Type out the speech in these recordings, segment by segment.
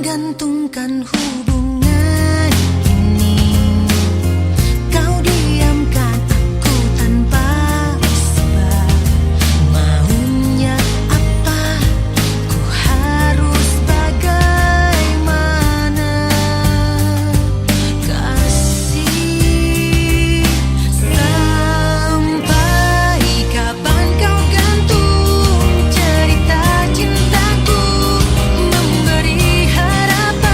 menggantungkan hubungan ini. Kau diamkan aku tanpa sebab. Maunya apa? Ku harus bagaimana? Kasih, sampai kapan kau gantung cerita cintaku, memberi harapan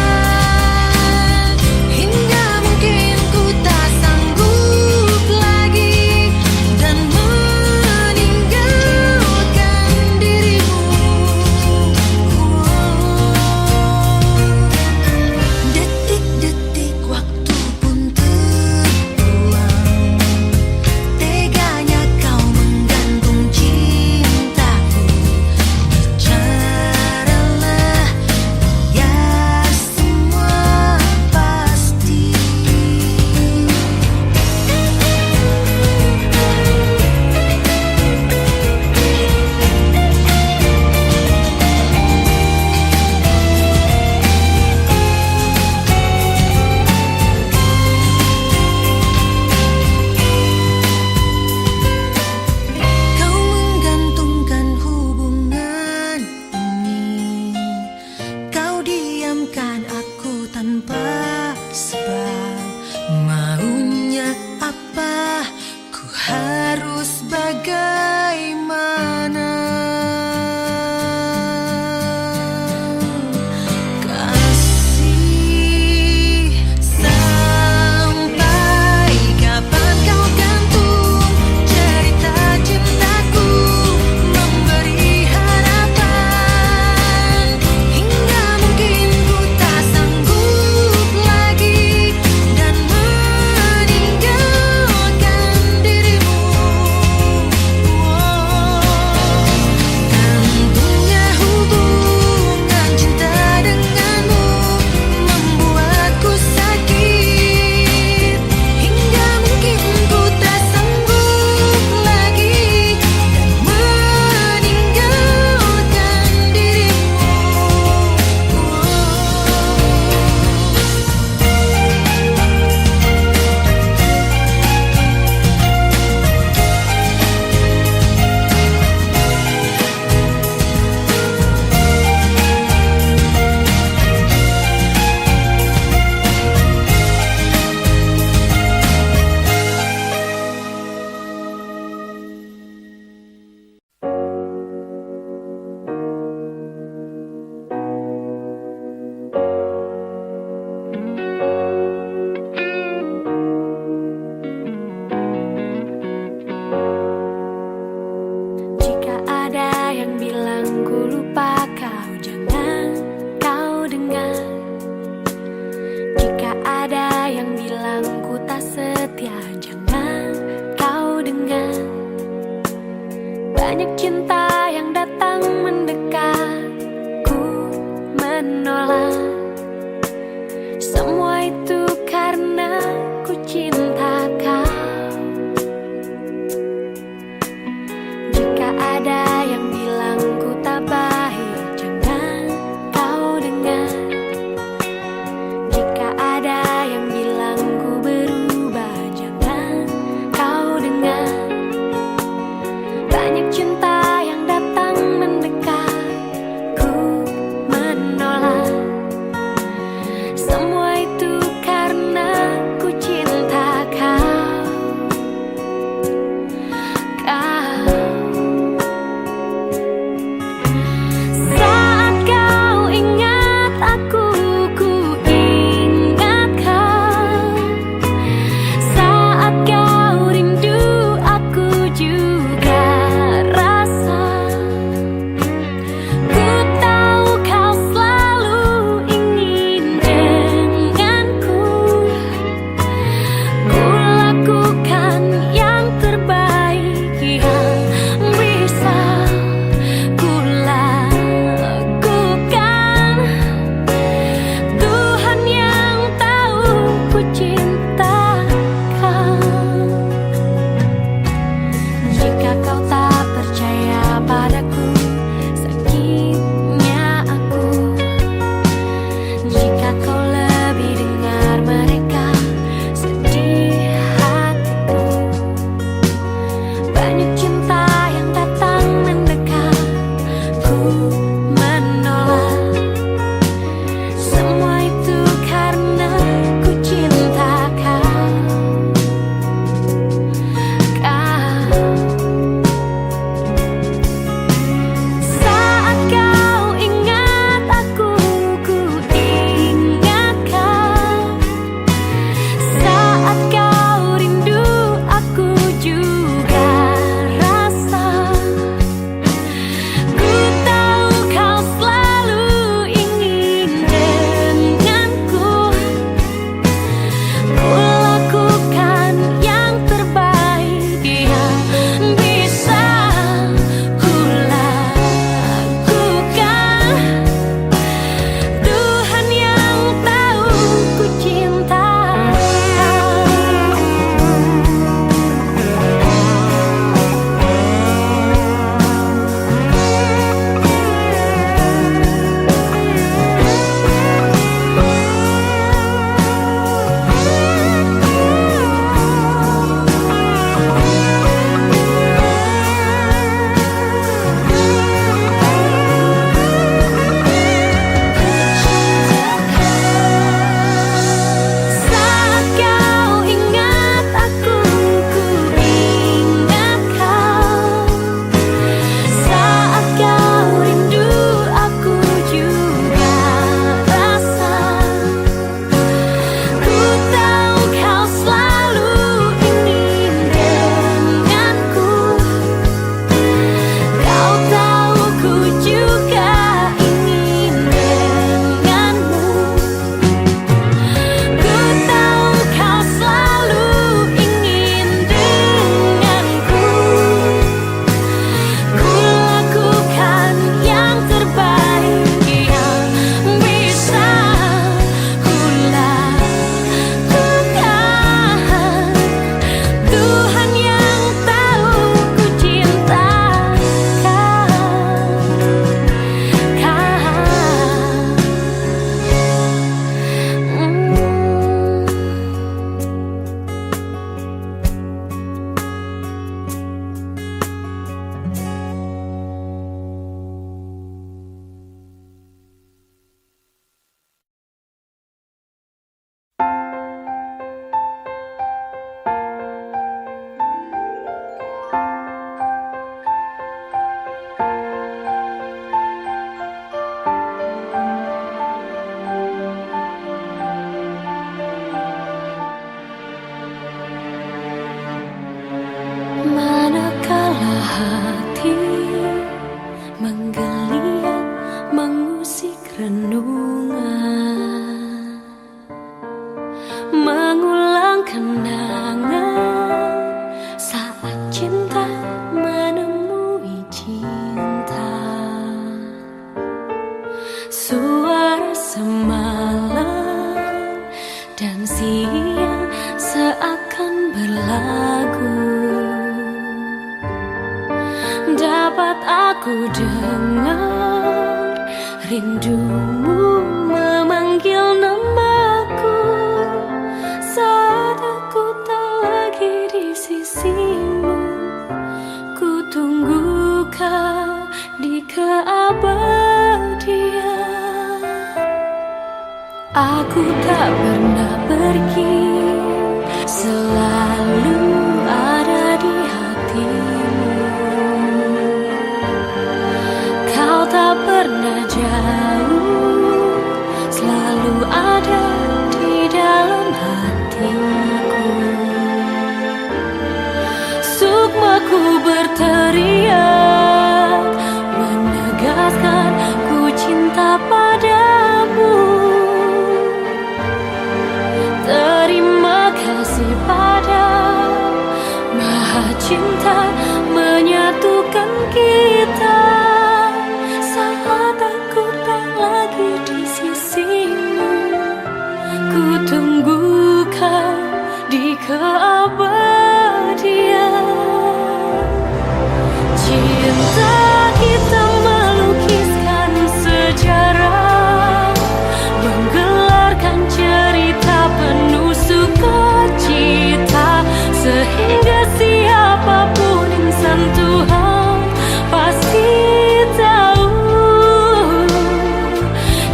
hingga mungkin ku tak sanggup lagi dan meninggalkan dirimu. Detik-detik waktu pun terbuang, teganya kau menggantung cintaku. Bicaralah biar semua pasti. Kau menggantungkan hubungan ini. Kau diamkan aku tanpa sebab. Maunya apa? Ku harus bagaimana? Kasih, sampai kapan kau gantung cerita cintaku, memberi harapan hingga mungkin ku tak sanggup lagi dan meninggalkan dirimu. Tentunya hubungan cinta denganmu membuatku sakit hingga mungkin ku tak sanggup lagi dan meninggalkan dirimu. Jika ada yang bilang ku lupa kau, jangan kau dengar. Jika ada yang bilang ku tak setia, jangan kau dengar. Banyak cinta yang datang mendekat, ku menolak. Semua itu karena ku cinta kau. Jika ada yang bilang ku tak baik, jangan kau dengar. Jika ada yang bilang ku berubah, jangan kau dengar. Banyak cinta yang datang mendekat, ku menolak. Semua itu karena ku cinta hati menggeliat mengusik renungan, mengulang kenangan saat cinta menemui cinta. Suara semalam dan siang seakan berlagu, dapat aku dengar rindumu memanggil namaku saat aku tak lagi di sisimu. Ku tunggu kau di keabadian. Aku tak pernah pergi, selalu ada di hatimu. Kau tak pernah jauh, selalu ada di dalam hatiku. Sukmaku berteriak, menegaskan ku cinta padamu. Terima kasih pada Maha Cinta menyatukan kita saat aku tak lagi di sisimu. Ku tunggu kau di keabadian. Cinta kita melukiskan sejarah, menggelarkan cerita penuh sukacita, sehingga siapapun insan Tuhan pasti tahu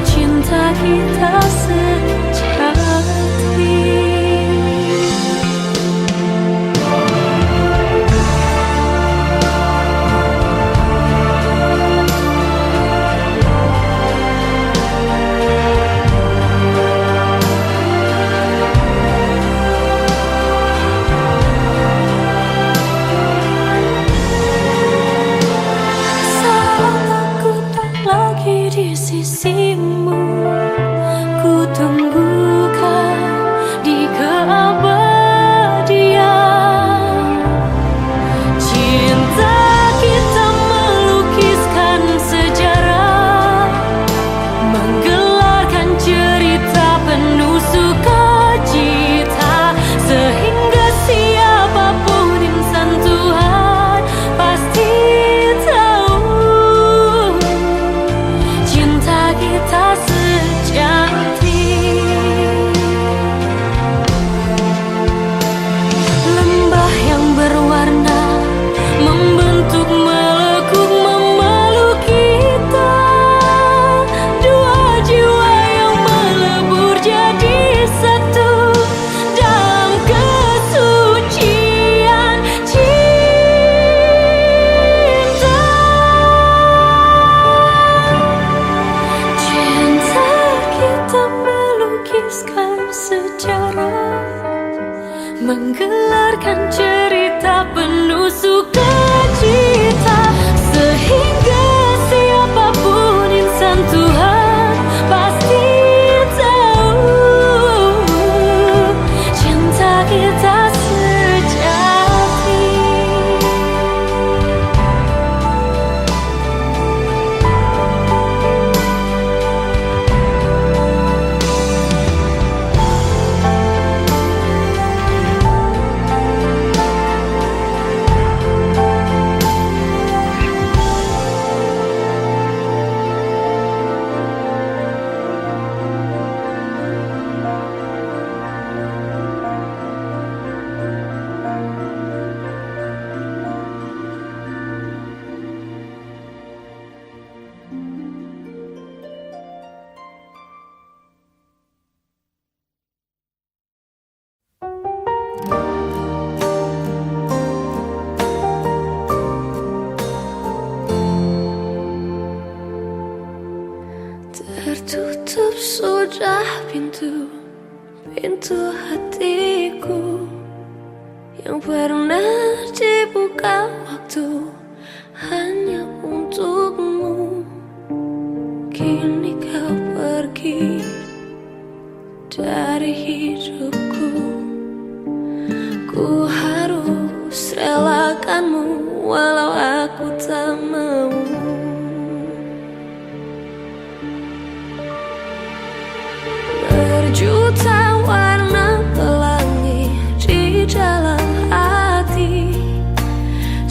cinta kita sejati. Di sisimu, ku tunggu kau di keabadian. Cinta kita melukiskan sejarah, menggelarkan cerita penuh sukacita, sehingga siapapun insan Tuhan pasti kita sejati. Lembah yang berwarna membentuk melekuk memeluk kita, dua jiwa yang melebur jadi satu dalam kesucian cinta. Kita melukiskan sejarah, menggelarkan cerita penuh sukacita, sehingga siapapun insan Tuhan pasti tahu cinta kita sejati. Tertutup sudah pintu hatiku yang pernah dibuka waktu hanya untukmu. Kini kau pergi dari hidupku. Ku harus relakanmu walau aku tak mau. Berjuta warna pelangi di dalam hati,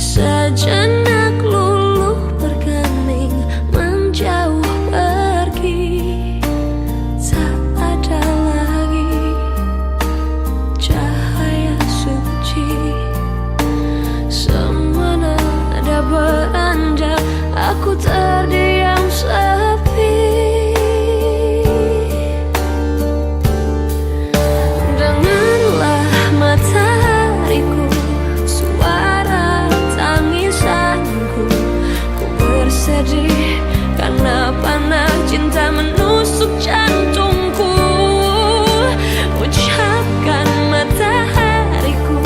sejenak luluh bergeming menjauh pergi. Tak ada lagi cahaya suci, semua nada beranjak, aku terdiam sepi. Dengarlah matahariku, suara tangisanku. Ku bersedih karena panah cinta menusuk jantungku. Ucapkan matahariku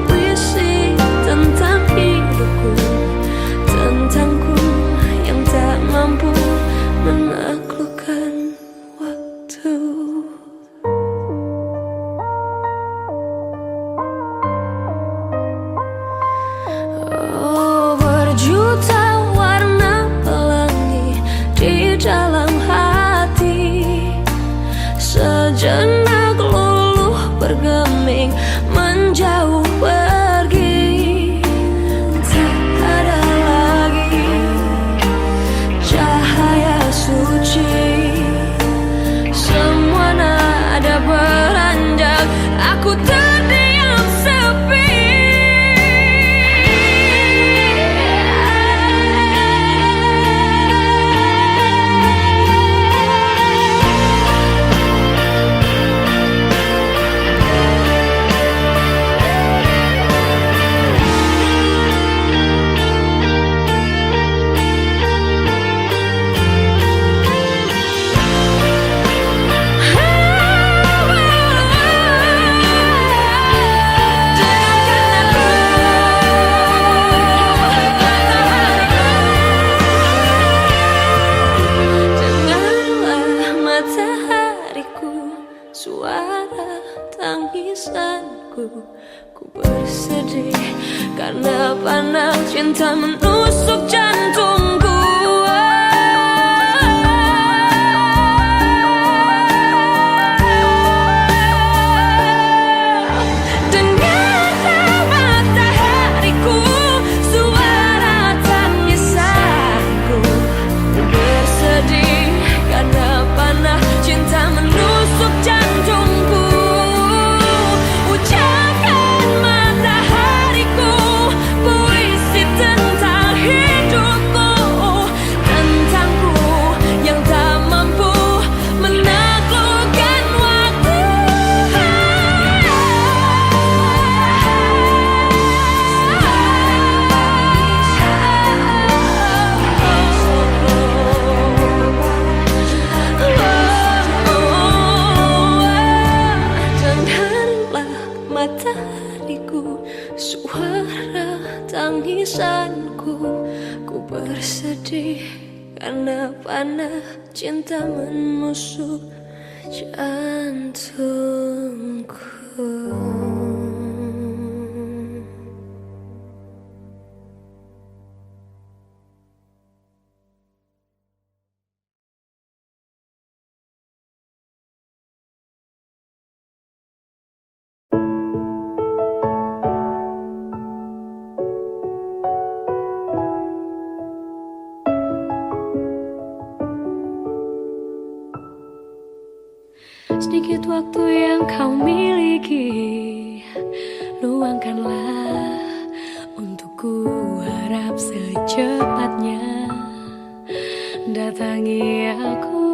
puisi tentang hidupku, tentangku yang tak mampu menaklukkan waktu. Oh, berjuta warna pelangi di dalam hati, sejenak luluh bergeming menjauh pergi. Tak ada lagi cahaya suci, semua nada beranjak, aku terdiam sepi. Suara tangisanku, ku bersedih karena panah cinta menusuk jantungku. Dengarlah matahariku, suara tangisanku. Ku bersedih karena panah cinta menusuk jantungku. Ucapkan matahariku puisi tentang hidupku, tentangku yang tak mampu menaklukkan waktu. Dengarlah matahariku, suara tangisanku. Ku bersedih karena panah cinta menusuk jantungku. Sedikit waktu yang kau miliki, luangkanlah untukku. Harap secepatnya datangi aku.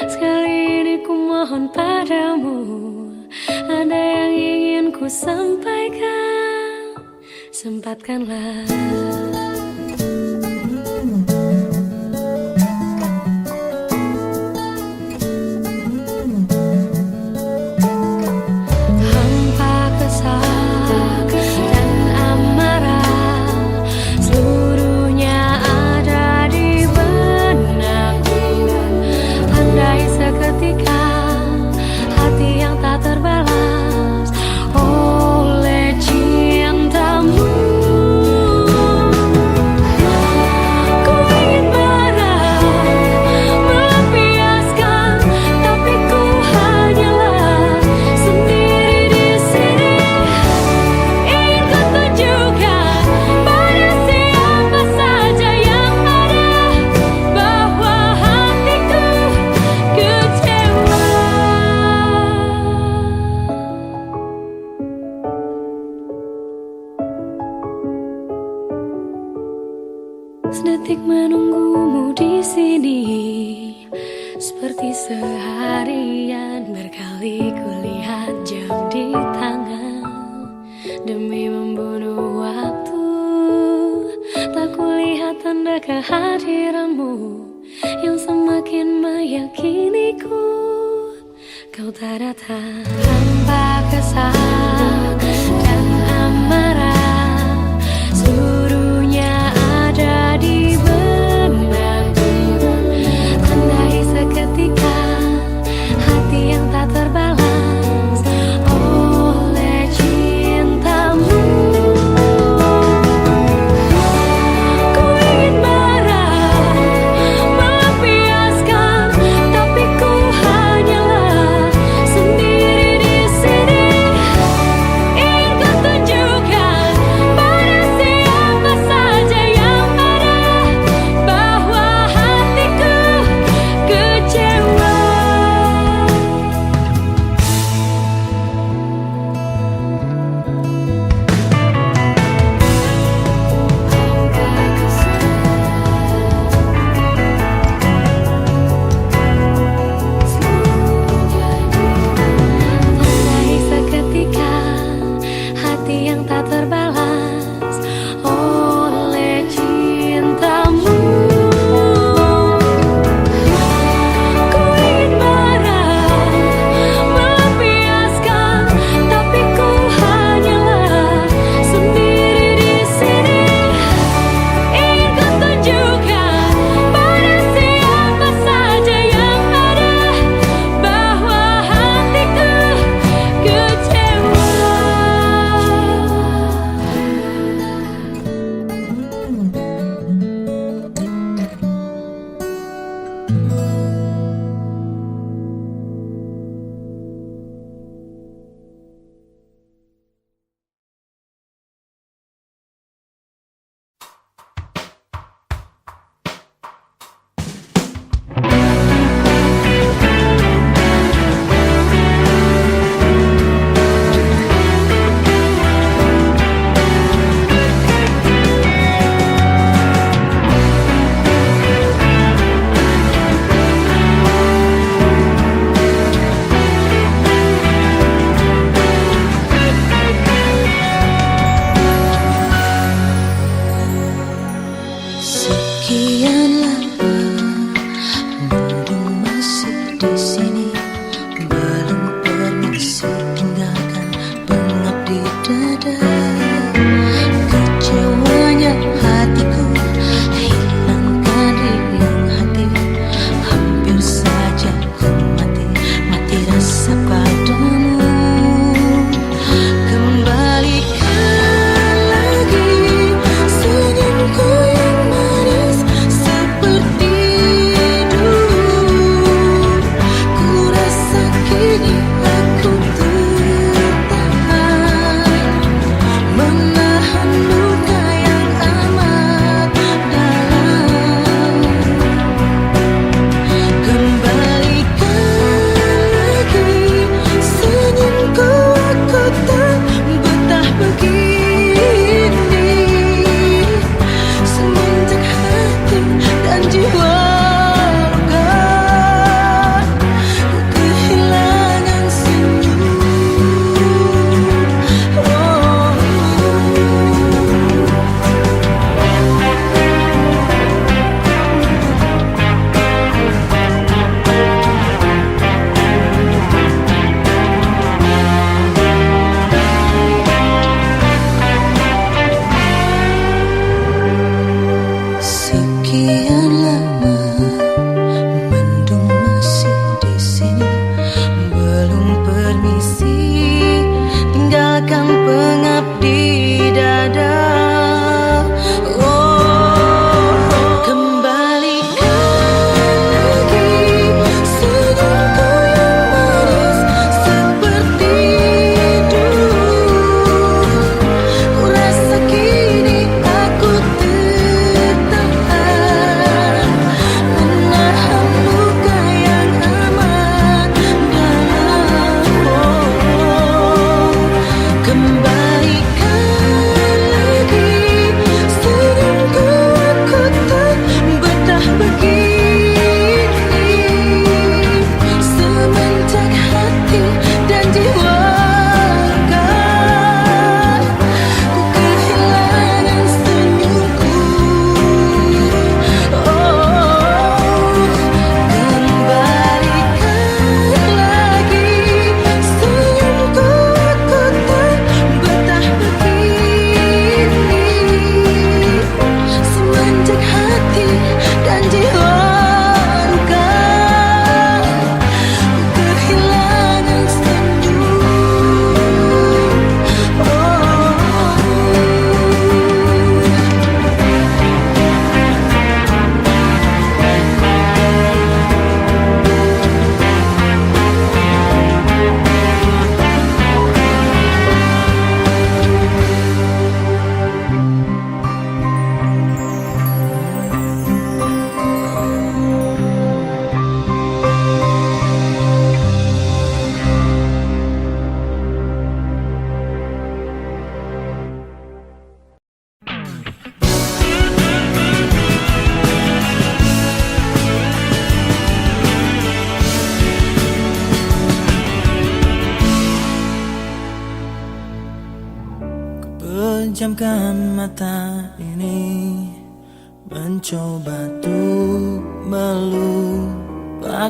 Sekali ini ku mohon padamu, ada yang ingin ku sampaikan, sempatkanlah. Meski seharian berkali kulihat jam di tangan demi membunuh waktu, tak kulihat tanda kehadiranmu yang semakin meyakiniku kau tak datang. Tanpa kesal dan amarah, seluruhnya ada di benakku. Tandai seketika hati yang tak terbalas oleh cintamu. Ku ingin marah, melampiaskan, tapi ku hanyalah sendiri di sini. Ingin ku tunjukkan pada siapa saja yang ada bahwa hatiku kecewa. Tandai seketika hati yang tak terbalas oleh cintamu. Ku ingin marah, melampiaskan, tapi ku hanyalah sendiri di sini. Ingin ku tunjukkan pada siapa saja yang ada bahwa hatiku kecewa. Sekian lama menunggu masih di sini, belum permisi tinggalkan pengap di dada. Kecewanya hatiku, hilangkan riang hati, hampir saja ku mati rasa padamu. Kembalikan lagi senyumku yang manis seperti dulu. Ku Pejamkan mata ini, mencoba tuh melupakan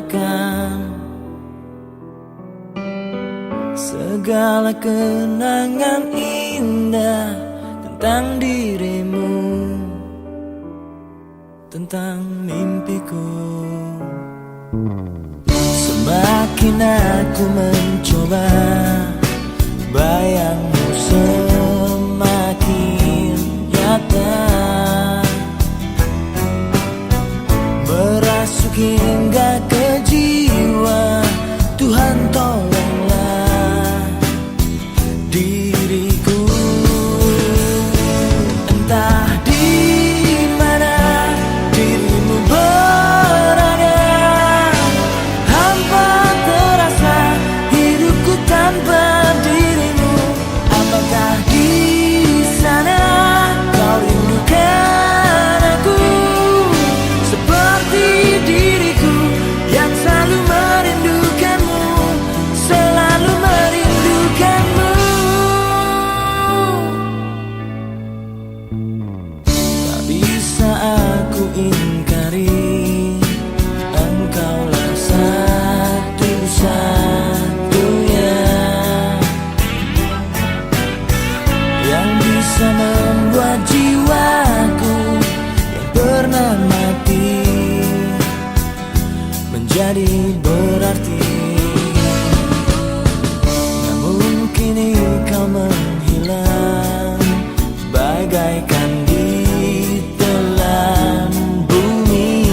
segala kenangan indah tentang dirimu, tentang mimpiku. Semakin aku mencoba, bayangmu semakin nyata, merasuk hingga ke jiwa. Tuhan tolonglah diriku. Entah di mana dirimu berada, hampa terasa hidupku tanpa dirimu. Apakah di sana kau rindukan aku seperti diriku yang selalu merindukanmu, selalu merindukanmu. Tak bisa aku ingkari, engkaulah satu-satunya yang bisa membuat jiwaku yang pernah mati menjadi berarti. Namun kini kau menghilang bagaikan ditelan bumi.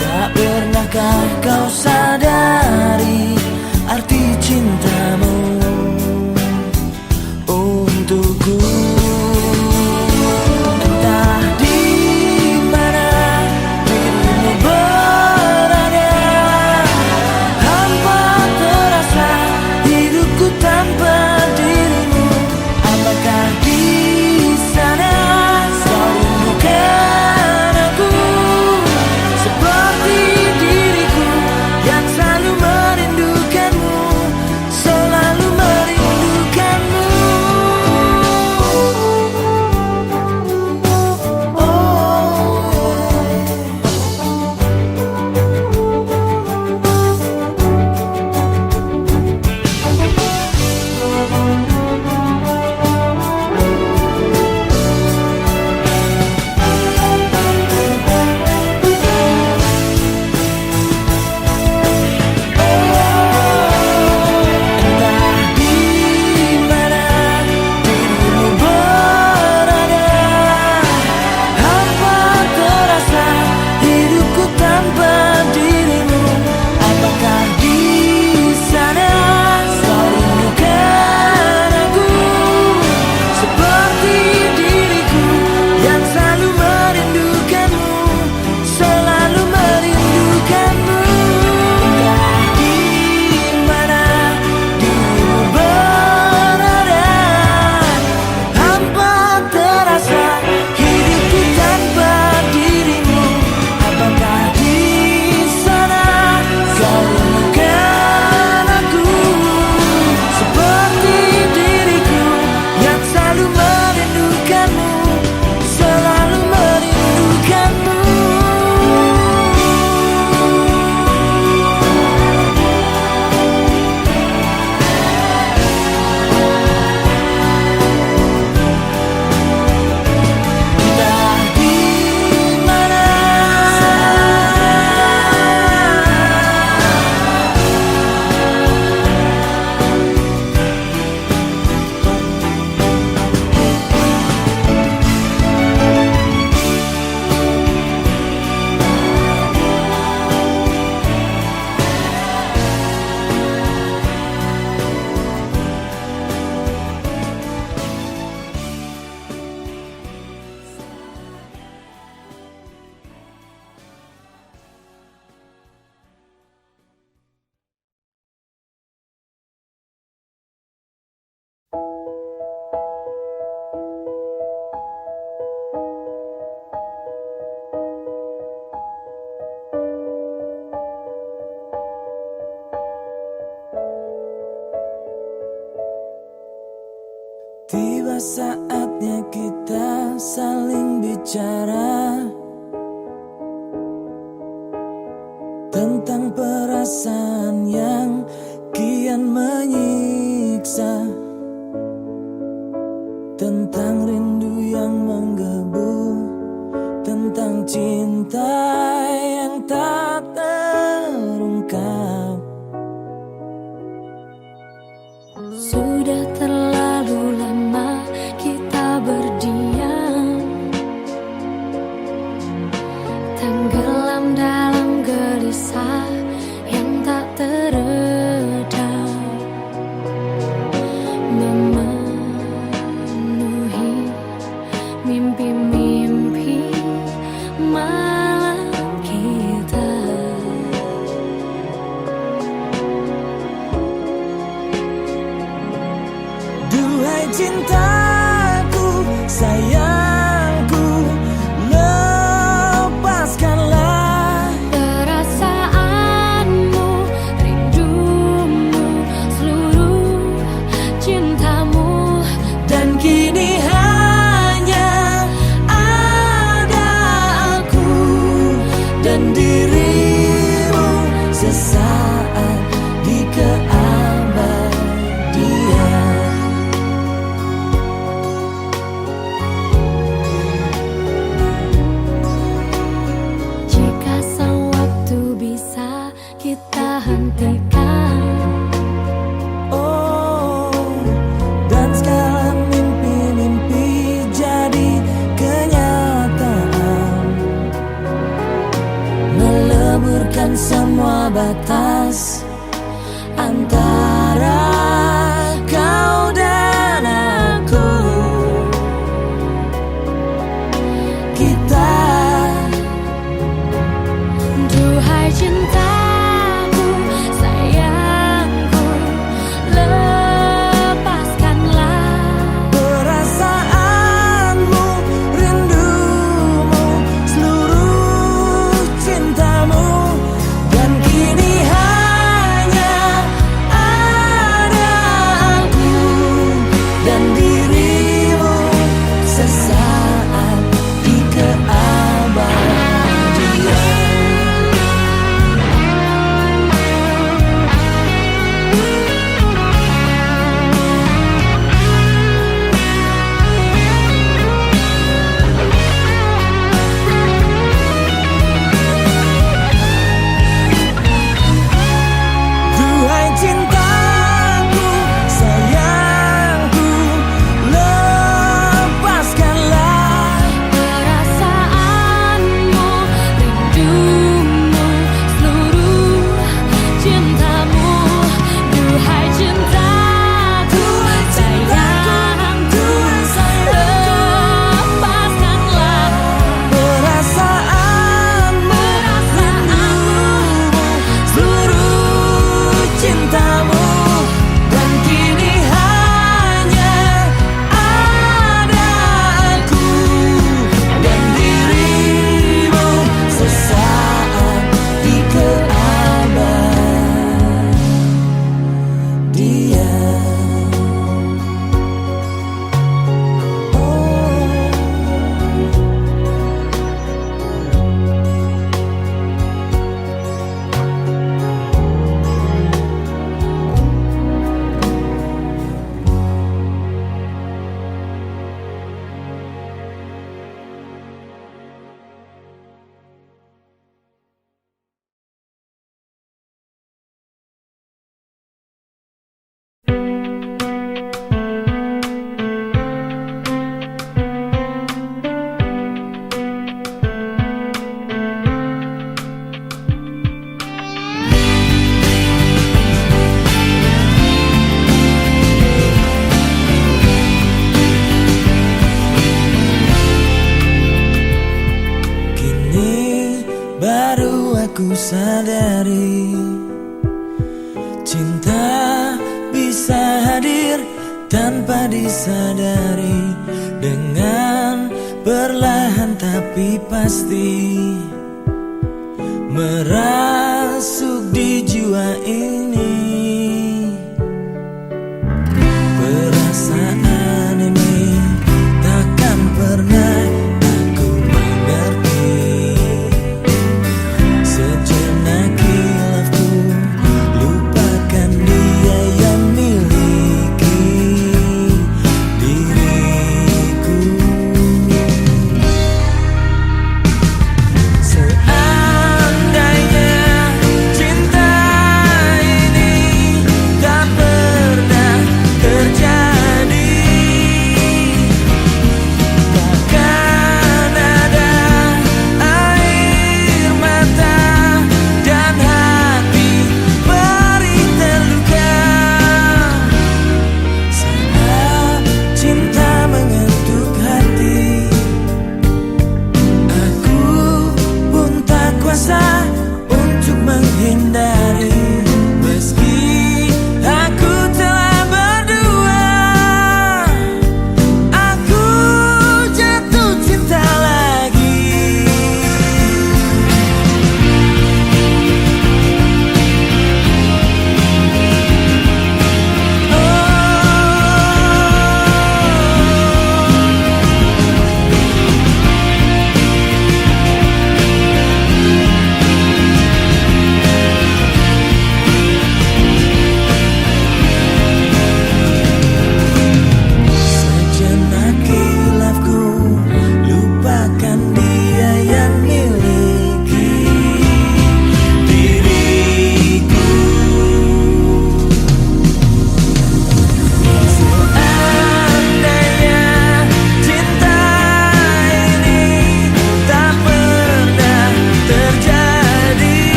Tak pernahkah kau sadari arti cintamu untukku? Entah di mana dirimu berada, Tiba saatnya kita saling bicara tentang perasaan yang kian menyiksa, tentang rindu yang menggebu, tentang cinta yang tak terungkap. Sudah terlalu lama kita berdiam, tenggelam dalam gelisah yang tak teredam, memenuhi mimpi-mimpi malam kita. Duhai cintaku, sayangku, lepaskanlah Perasaanmu, rindumu, seluruh cintamu. dan kini hanya ada aku dan dirimu sesaat di keabadian. Jika sang waktu bisa kita hentikan, Oh, dan sekarang mimpi-mimpi jadi kenyataan, meleburkan semua batas antara kau dan aku. Kita duhai cintaku, sayangku, lepaskanlah perasaanmu, rindumu, seluruh cintamu, dan kini hanya ada aku dan dirimu sesaat di keabadian. Duhai cintaku, sayangku, lepaskanlah perasaanmu, rindumu, seluruh cintamu. Duhai cintaku, sayangku, lepaskanlah perasaanmu, rindumu, seluruh cintamu, dan kini hanya ada aku dan dirimu sesaat di keabadian. Kini baru aku sadari, cinta bisa hadir tanpa disadari, dengan perlahan tapi pasti merasuk di jiwa ini. Perasaan ini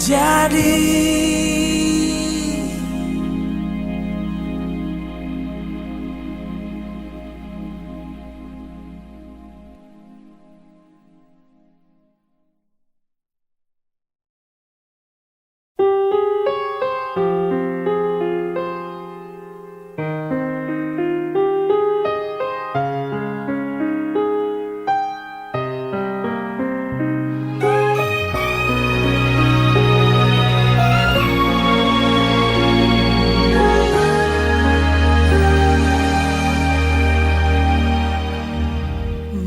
terjadi.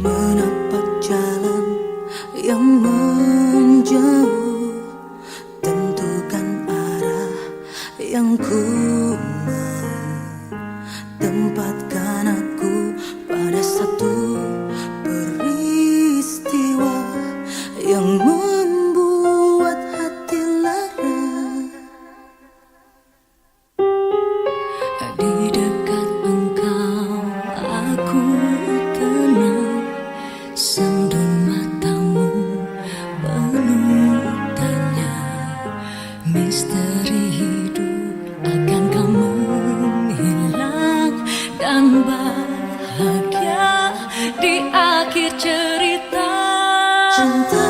Menapak jalan yang menjauh, tentukan arah yang ku mau, tempatkan aku pada satu peristiwa yang membuat hati lara. Di dekat engkau aku tenang, sandung matamu penuh tanya, misteri hidup akan kamu hilang, dan bahagia di akhir cerita. Cinta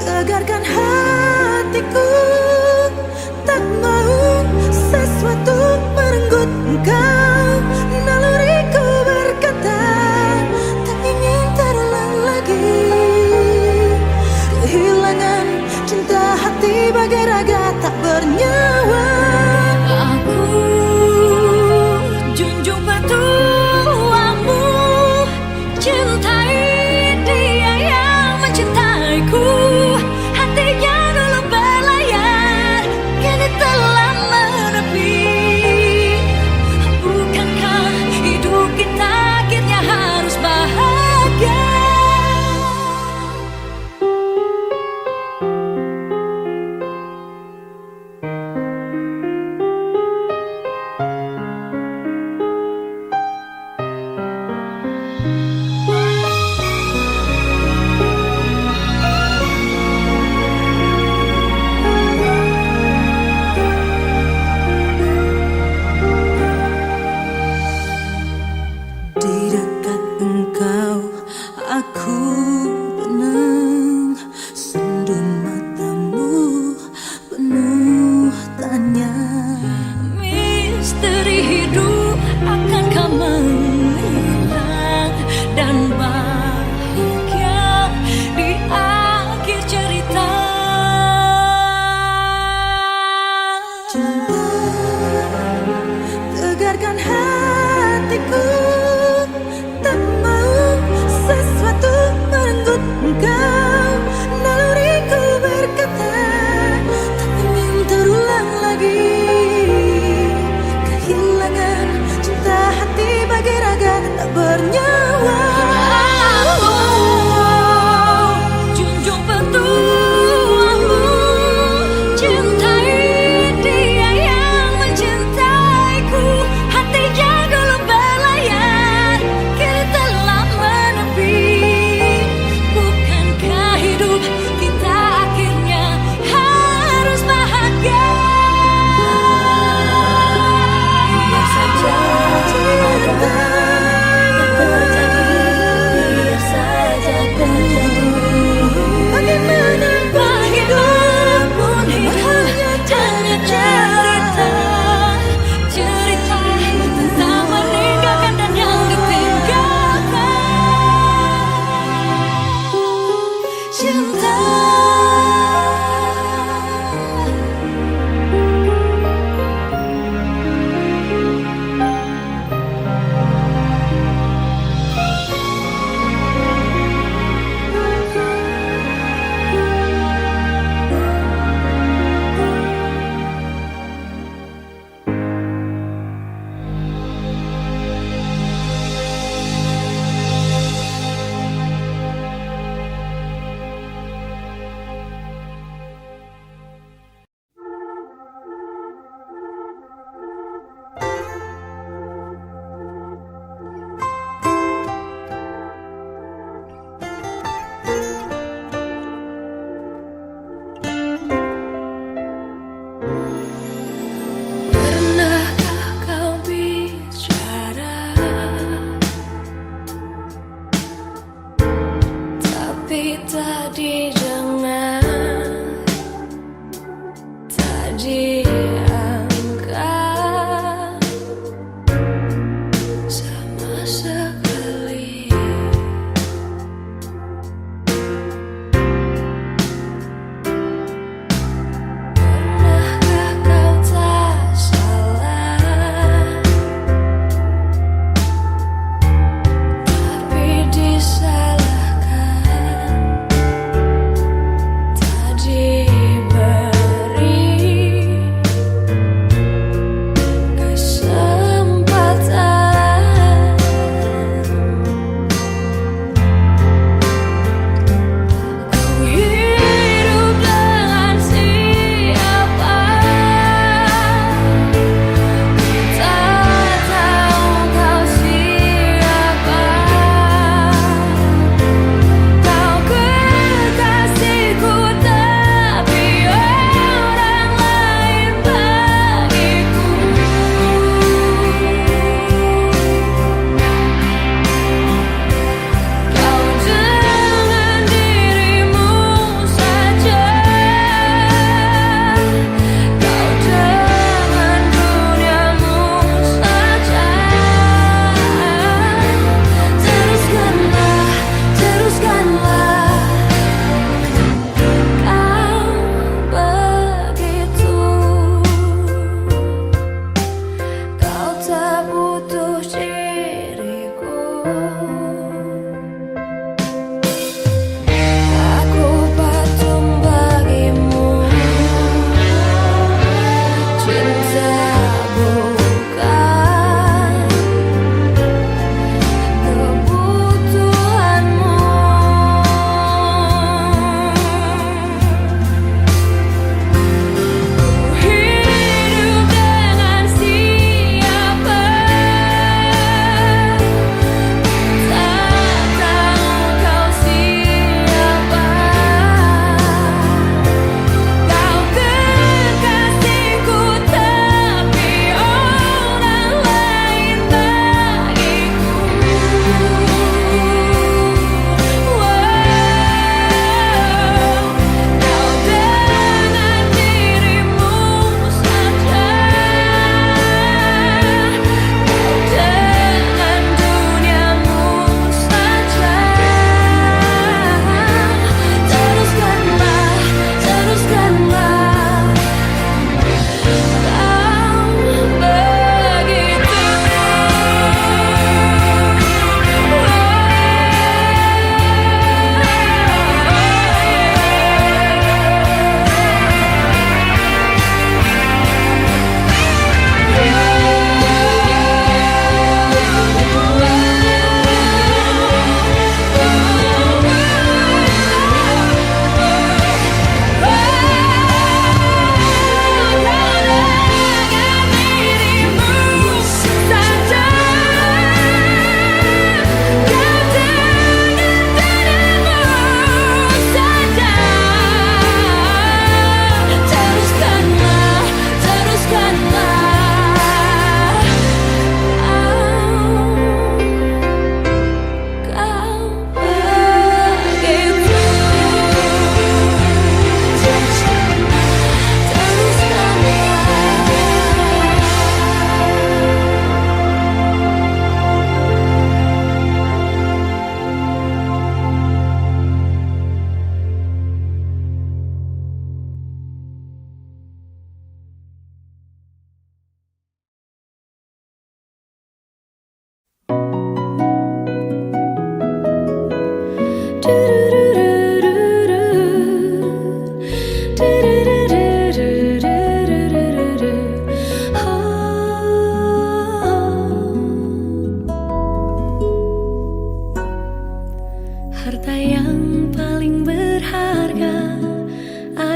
tegarkan hatiku, tak mau sesuatu merenggut engkau. Naluriku berkata tak ingin terulang lagi. Kehilangan cinta hati bagai raga tak bernyawa. Aku junjung petuamu, cintai dia yang mencintaiku. Hatinya dulu berlayar, kini telah menepi. Bukankah hidup kita akhirnya harus bahagia?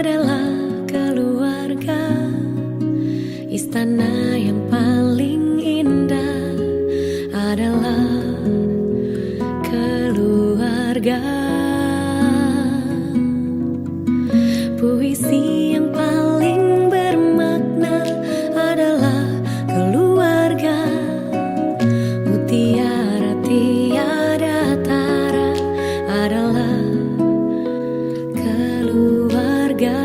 adalah keluarga, istana yang paling indah adalah keluarga. Puisi yang paling bermakna adalah keluarga. Mutiara tiada tara adalah keluarga.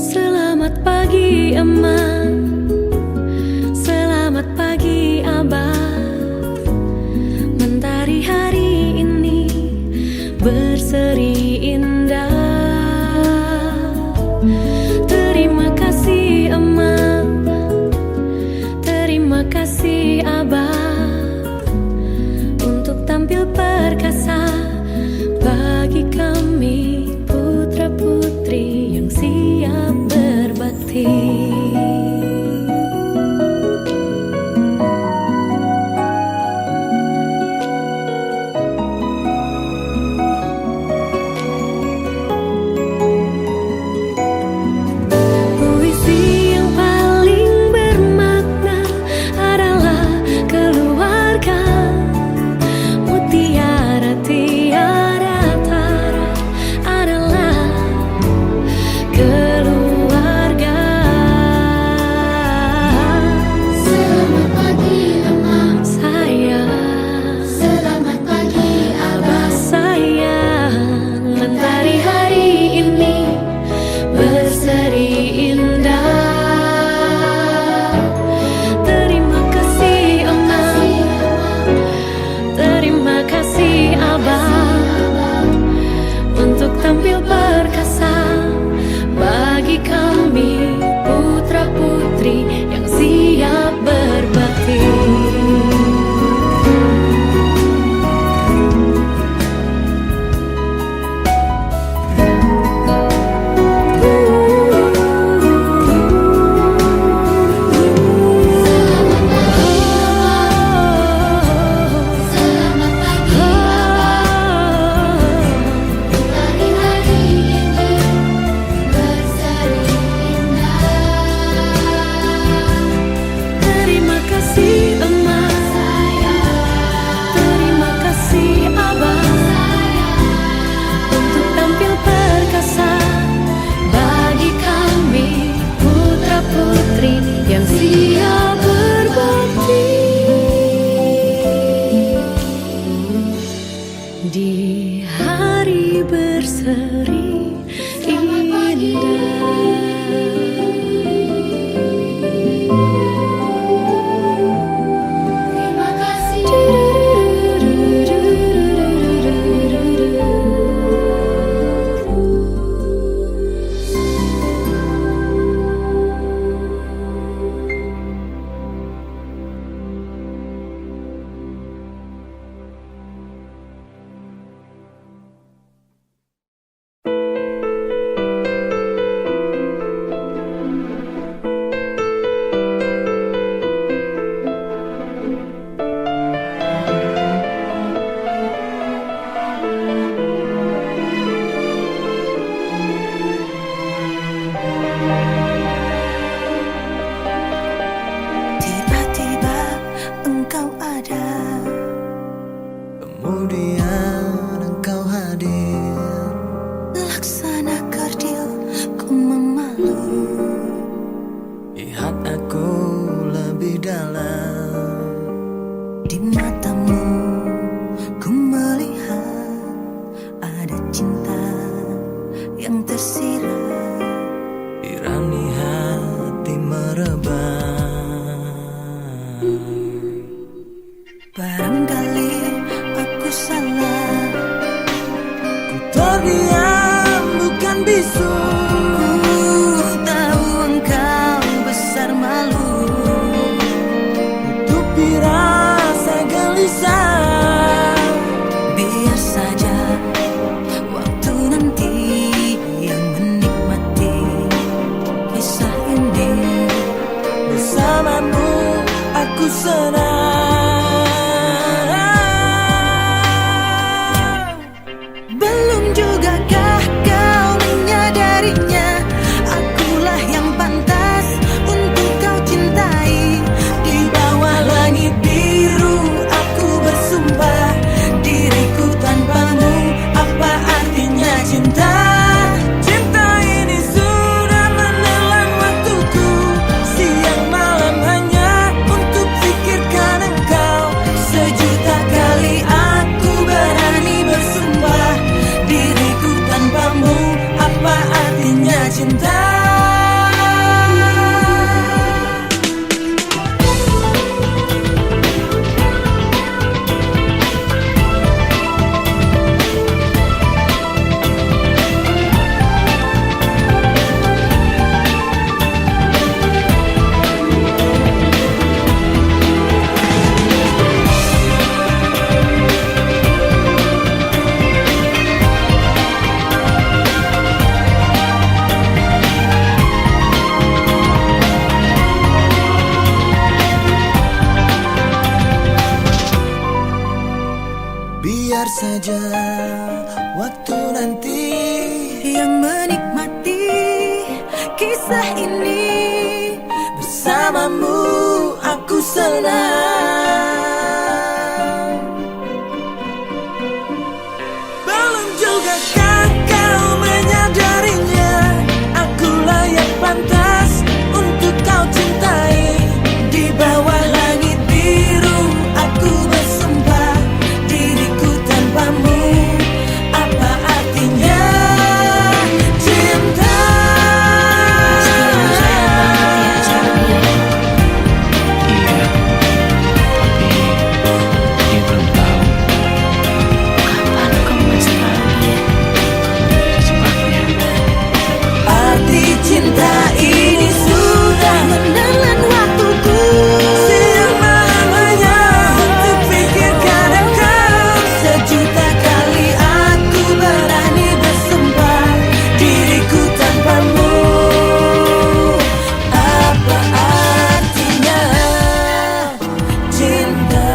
Selamat pagi Emak, selamat pagi Abah. Mentari hari ini berseri indah. Terima kasih Emak, terima kasih Abah, untuk tampil perkasa bagi kami putra-putri yang siap berbakti. Tampil perkasa bagi kami putra-putri yang siap berbakti. Yang siap berbakti di hari berseri indah. Terima kasih. Kemudian engkau hadir, laksana kerdil ku memalu. lihat aku lebih dalam. Di matamu ku melihat ada cinta yang tersirat. Irani hati merebah. Barangkali aku salah, Ku terdiam bukan bisu. ku tahu engkau besar malu. Tutupi rasa gelisah. Biar saja waktu nanti yang menikmati. cinta. Biar saja waktu nanti yang menikmati kisah ini. bersamamu aku senang. Belum juga kan kau menyadarinya, aku layak pantas untuk kau cintai. Di bawah langit biru aku bersumpah, diriku tanpamu apa artinya cinta. Iya, tapi dia belum tahu. Kapan kamu masih tahu dia? Secepatnya. Arti cinta ini sudah Menelan waktuku, selamanya untuk pikirkan engkau. sejuta kali aku berani bersumpah, diriku tanpamu apa artinya cinta.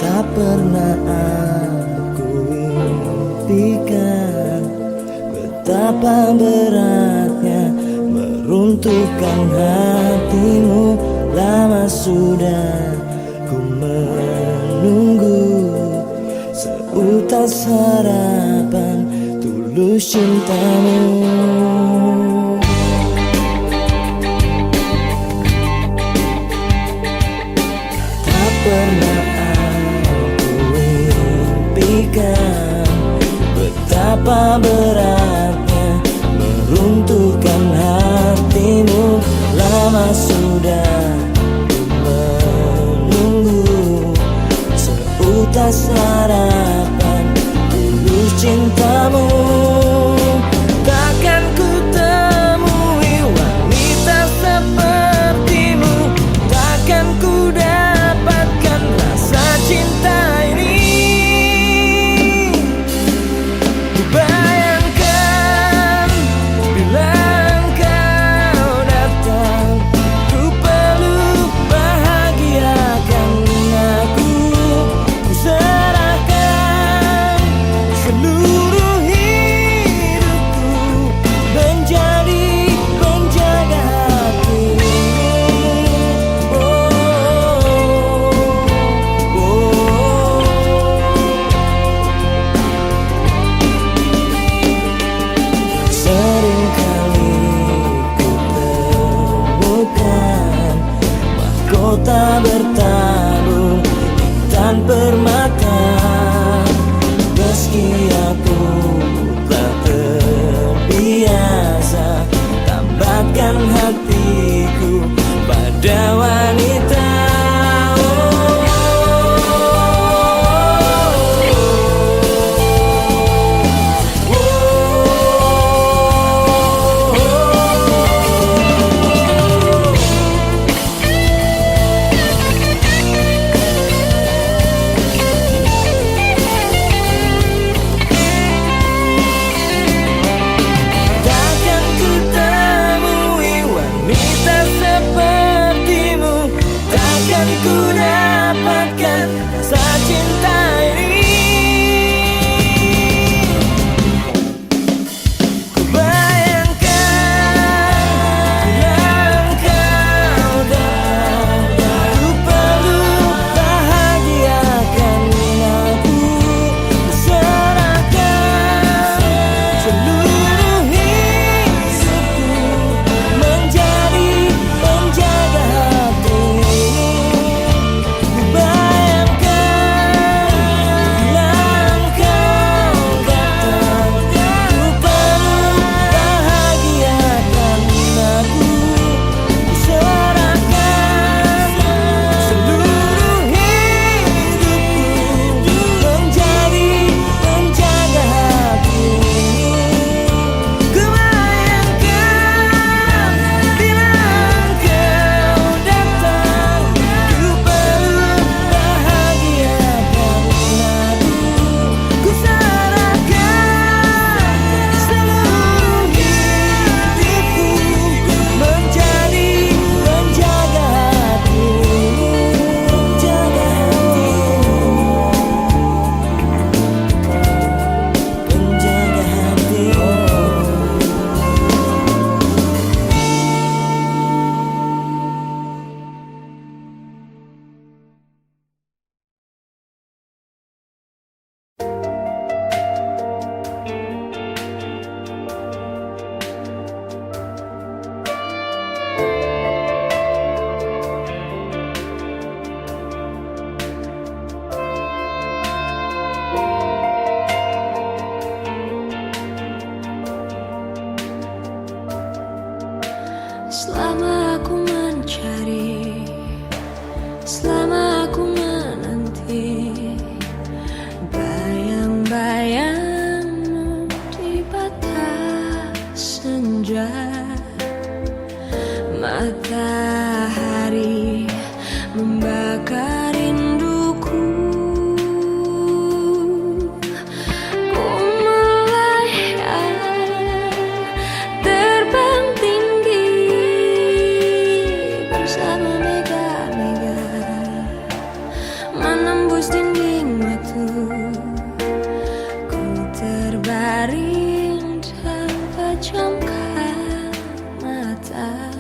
Tak pernah aku impikan betapa beratnya meruntuhkan hatimu. Lama sudah ku menunggu seutas harapan tulus cintamu. Tak pernah impikan betapa beratnya meruntuhkan hatimu. Lama sudah ku menunggu seutas harapan tulus cintamu. Takkan ku membakar rinduku. Ku melayang terbang tinggi bersama mega-mega, menembus dinding waktu. Ku terbaring tanpa pejamkan mata.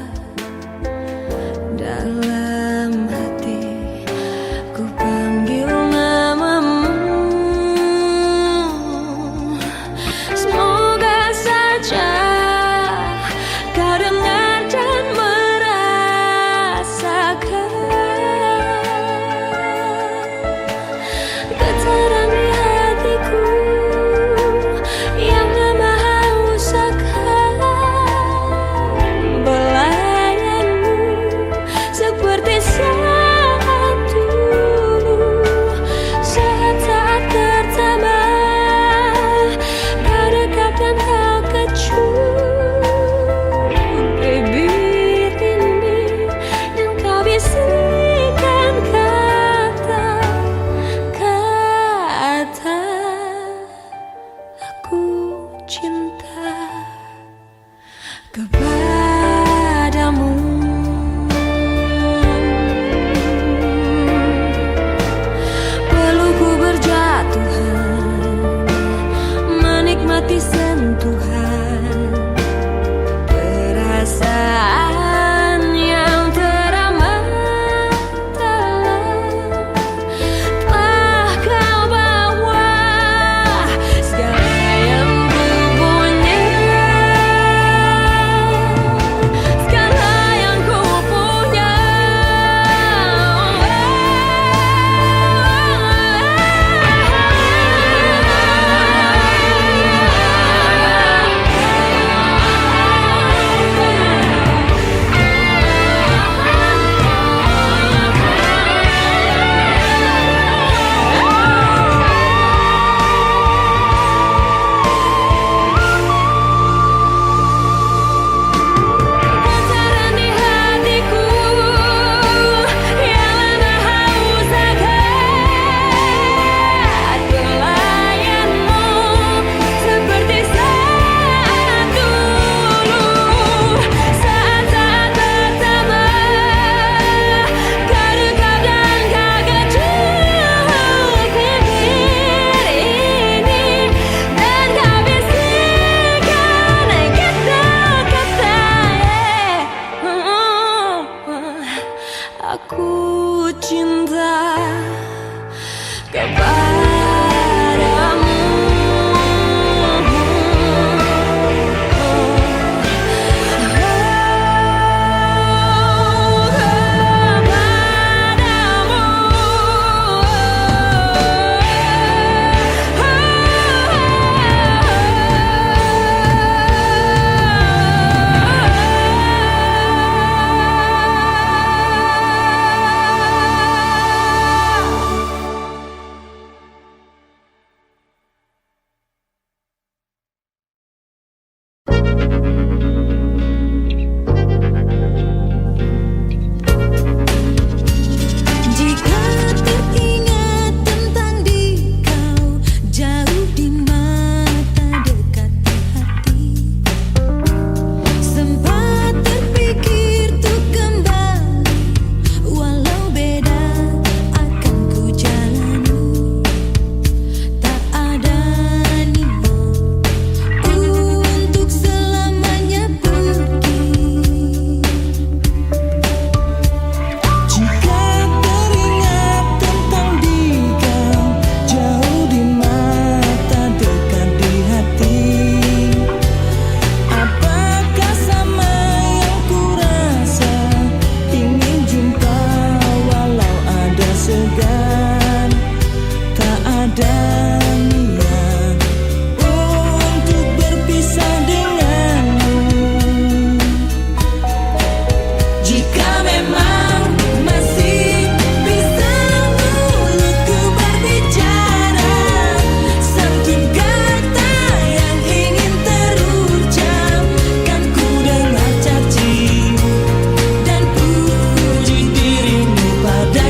Dalam hati ku panggil namamu. Semoga saja kau dengar dan merasakan getaran di hatiku yang lama haus akan belayanmu, seperti saat dulu, saat pertama kau dekat dan kau kecup bibir ini, dan kau bisikan kata-kata, aku cinta kepadamu. Pelukku berjatuhan, menikmati sentuhan, perasaan yang teramat dalam. Telah kau bawa segala yang ku punya, segala yang ku punya. Getaran di hatiku yang lama haus akan pelayanmu, seperti saat dulu, saat pertama kau dekat dan kau kecup bibir ini, dan kau bisikan kata-kata, aku cinta kepadamu. Jika teringat tentang dikau, jauh di mata, dekat di hati, sempat terpikir untuk kembali, walau beda akan ku jalani. Tak ada niat untuk selamanya pergi. Jika teringat tentang dikau, jauh di mata, dekat di hati, apakah sama yang ku rasa? Ingin jumpa walau ada segan, tak ada niat untuk berpisah denganmu. Jika memang masih bisa mulutku berbicara, santun kata yang ingin terucap, kan ku dengar caci dan puji dirimu pada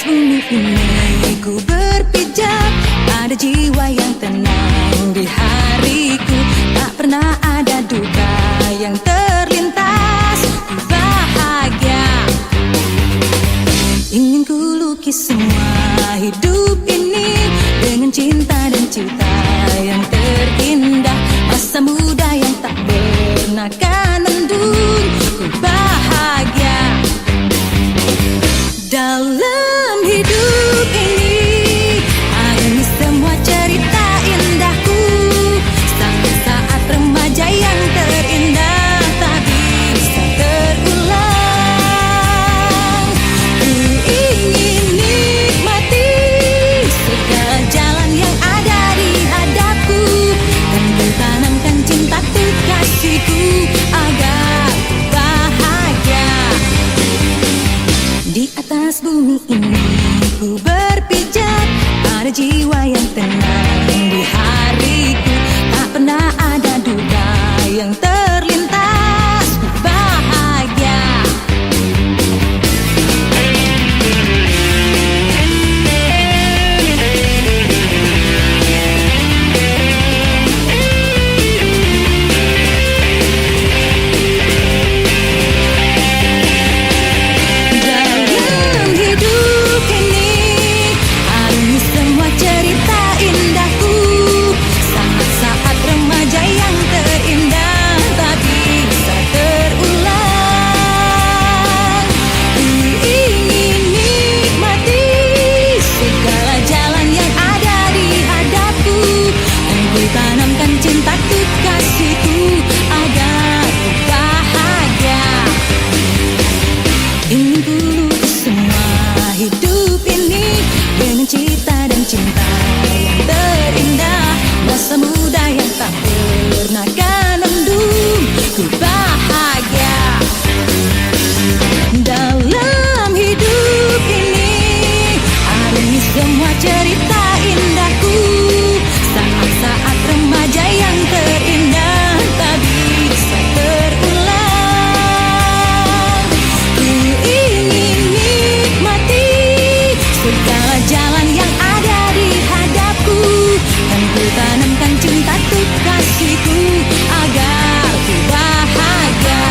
bumi ini ku berpijak, ada jiwa yang tenang di hariku. Tak pernah ada duka yang terlintas, ku bahagia. Ingin ku lukis semua hidup ini dengan cinta dan cita yang terindah. Masa muda yang tak pernah kan mendung, ku bahagia. Dalam hidup ini alami semua cerita indahku. Saat-saat remaja yang terindah tak bisa terulang. Ku ingin nikmati segala jalan yang ada di hadapku, dan ku tanamkan cintaku kasihku agar ku bahagia. Di atas bumi ini ku berpijak, ada jiwa yang tenang di hariku. Tak pernah ada duka yang terlintas, ku bahagia. Dalam hidup ini alami semua cerita indahku. Saat-saat remaja yang terindah tak bisa terulang. Ku ingin nikmati segala jalan yang ada di hadapku, dan ku tanamkan cintaku kasihku agar ku bahagia. Ingin ku lukis semua hidup ini dengan cita dan cinta yang terindah. Masa muda yang tak pernah kan mendung, ku bahagia. Dalam hidup ini alami semua cerita indahku. Saat-saat remaja yang terindah tak bisa terulang. Ku ingin nikmati segala jalan yang ada di hadapku, dan ku tanamkan cintaku kasihku agar ku bahagia.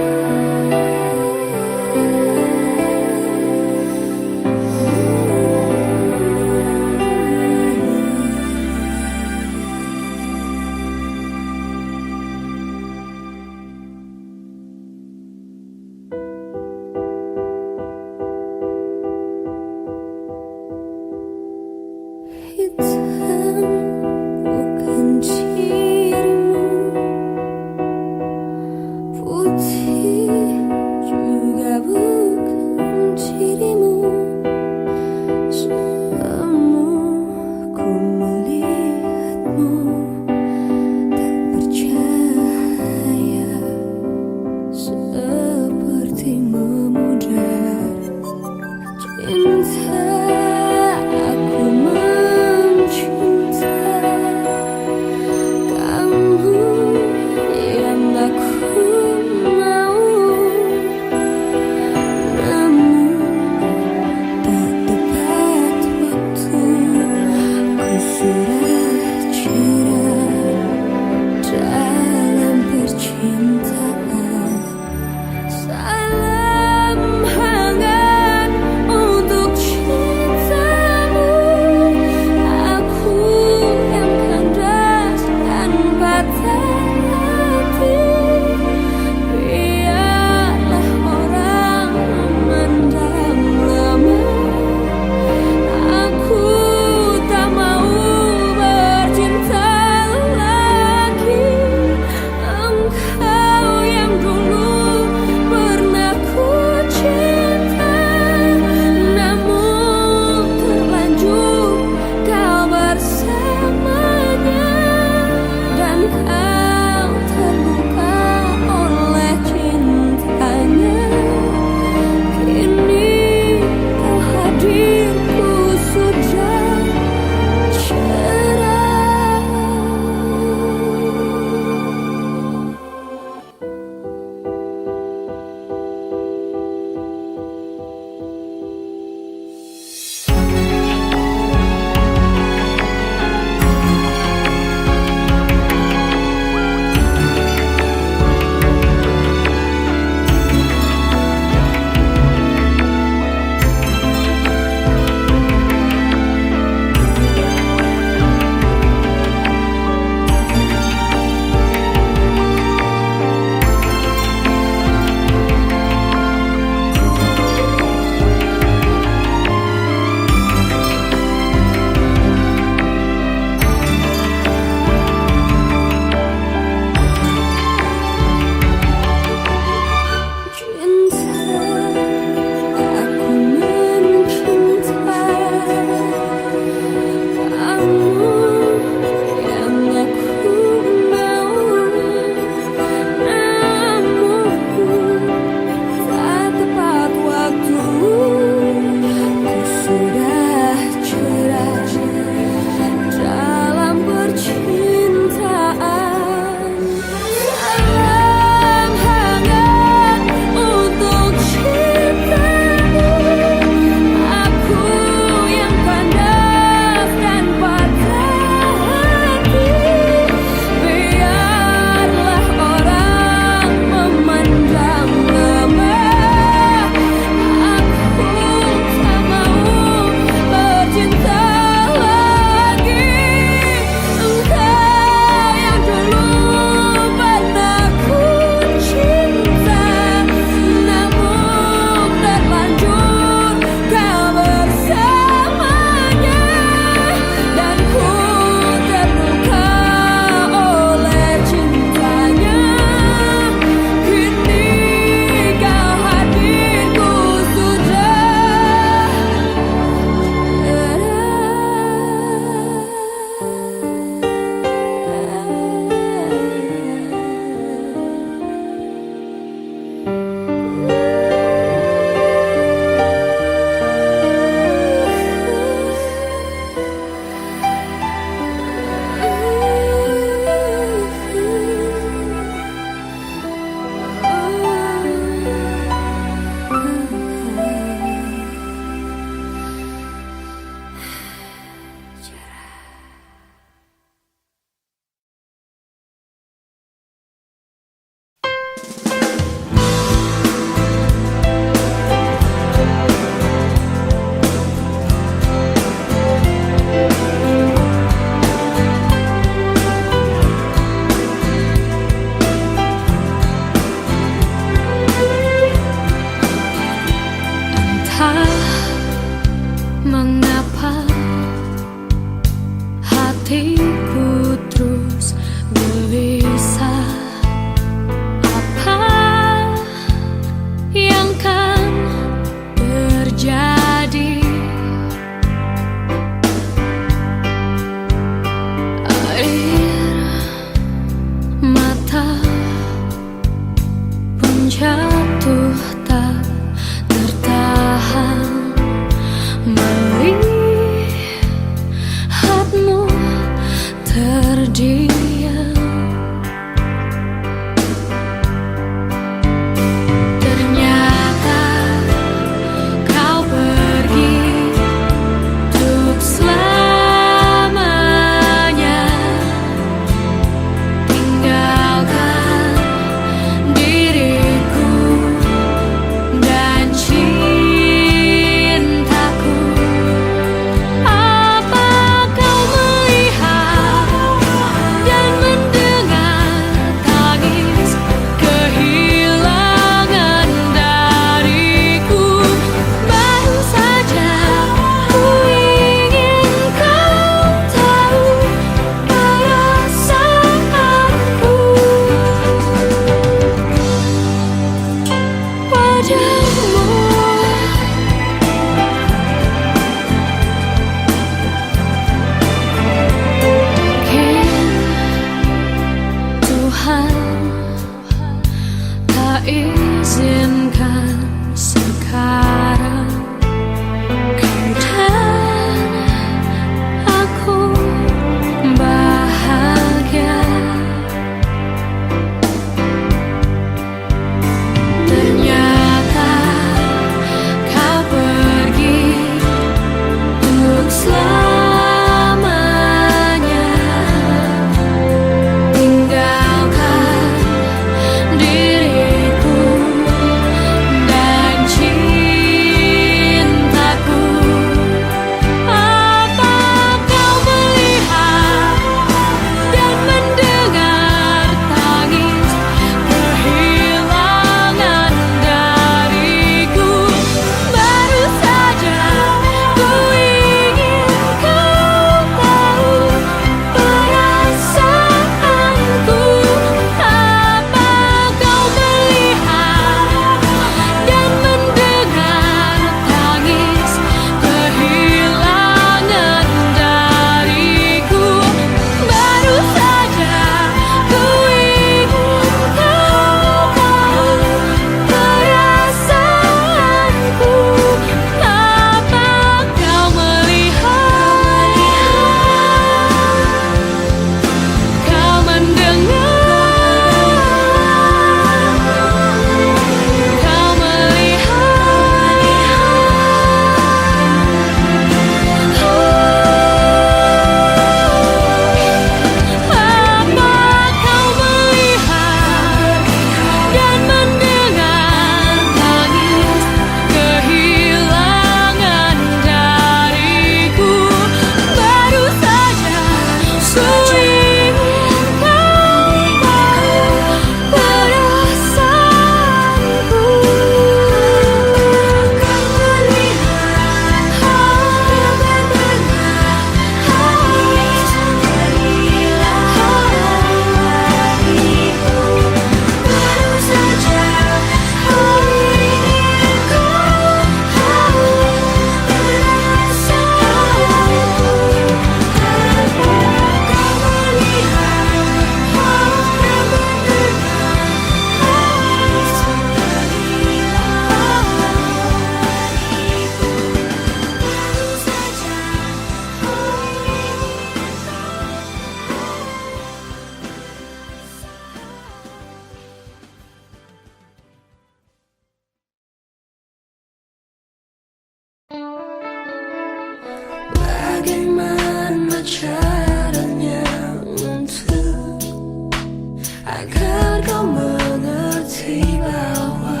agar kau mengerti bahwa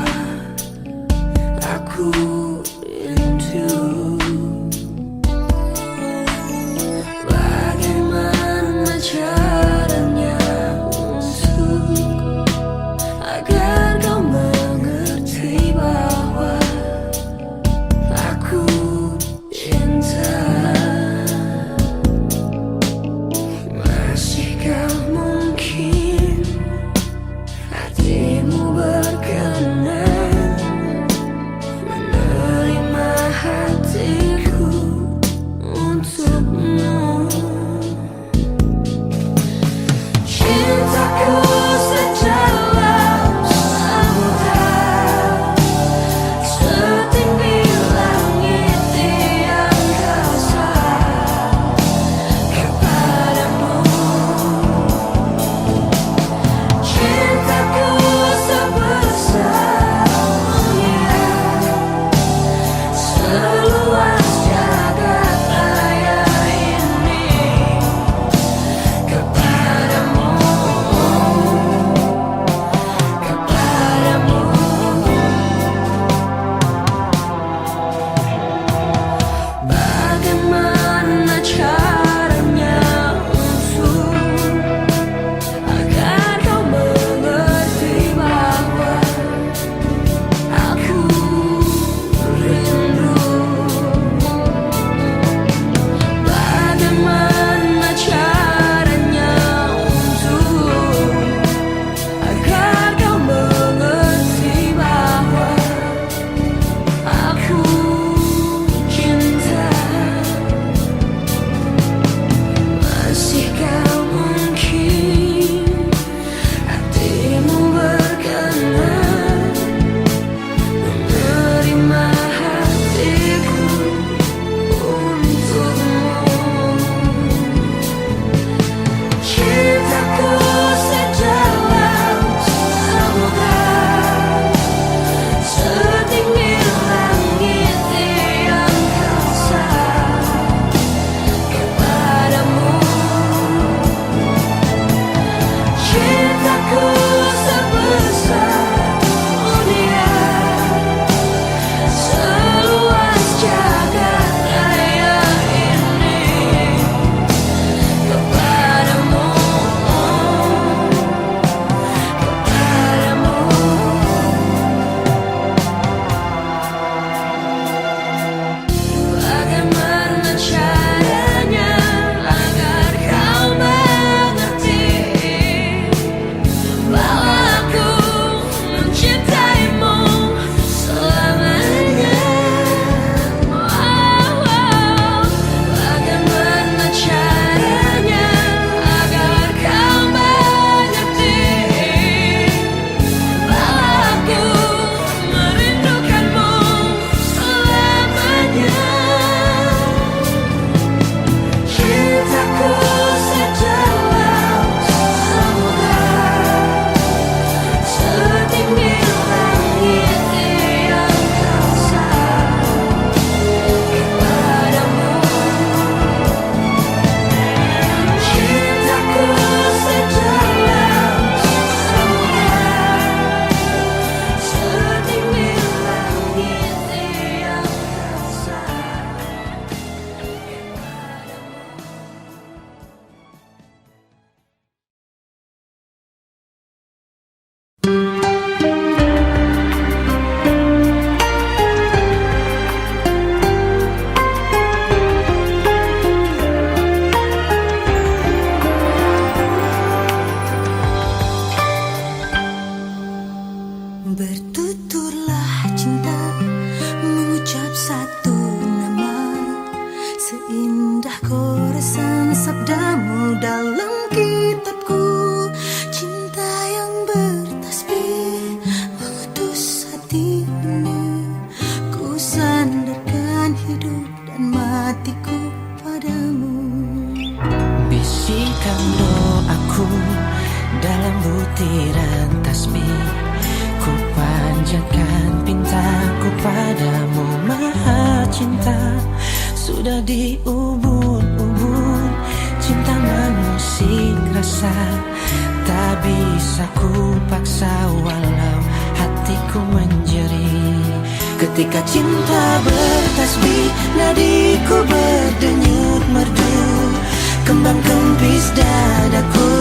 aku rindu. Bagaimana caranya untuk agar kau mengerti bahwa aku cinta. Masihkah mungkin hatimu berkenan menerima hatiku untukmu? Cintaku sedalam samudra, setinggi langit di angkasa, kepadamu. Cintaku sebesar dunia, seluas jagat raya ini, kepadamu, kepadamu. Bagaimana caranya untuk agar kau mengerti bahwa aku rindu? Bagaimana caranya untuk agar kau mengerti bahwa aku cinta? Masihkah mungkin hatimu berkenan menerima hatiku untukmu? Cintaku sedalam samudra, setinggi langit di angkasa, kepadamu. Cintaku sebesar dunia, seluas jagat raya ini, kepadamu, kepadamu. Bagaimana caranya agar kau mengerti bahwa aku mencintaimu selamanya? Bagaimana caranya agar kau mengerti bahwa aku merindukanmu selamanya? Cintaku sedalam samudra, setinggi langit di angkasa, kepadamu. Cintaku sedalam samudra, setinggi langit di angkasa, Bertuturlah cinta, mengucap satu nama, seindah goresan sabdamu dalam kitabku. Cinta yang bertasbih mengutus hati ini, ku sandarkan hidup dan matiku padamu. Bisikan doaku dalam butiran tasbih, ku panjatkan pintaku padamu Maha Cinta. Sudah diubun-ubun cinta mengusik rasa, tak Tak bisa ku paksa walau hatiku menjerit. Ketika cinta bertasbih, nadiku berdenyut merdu, kembang kempis dadaku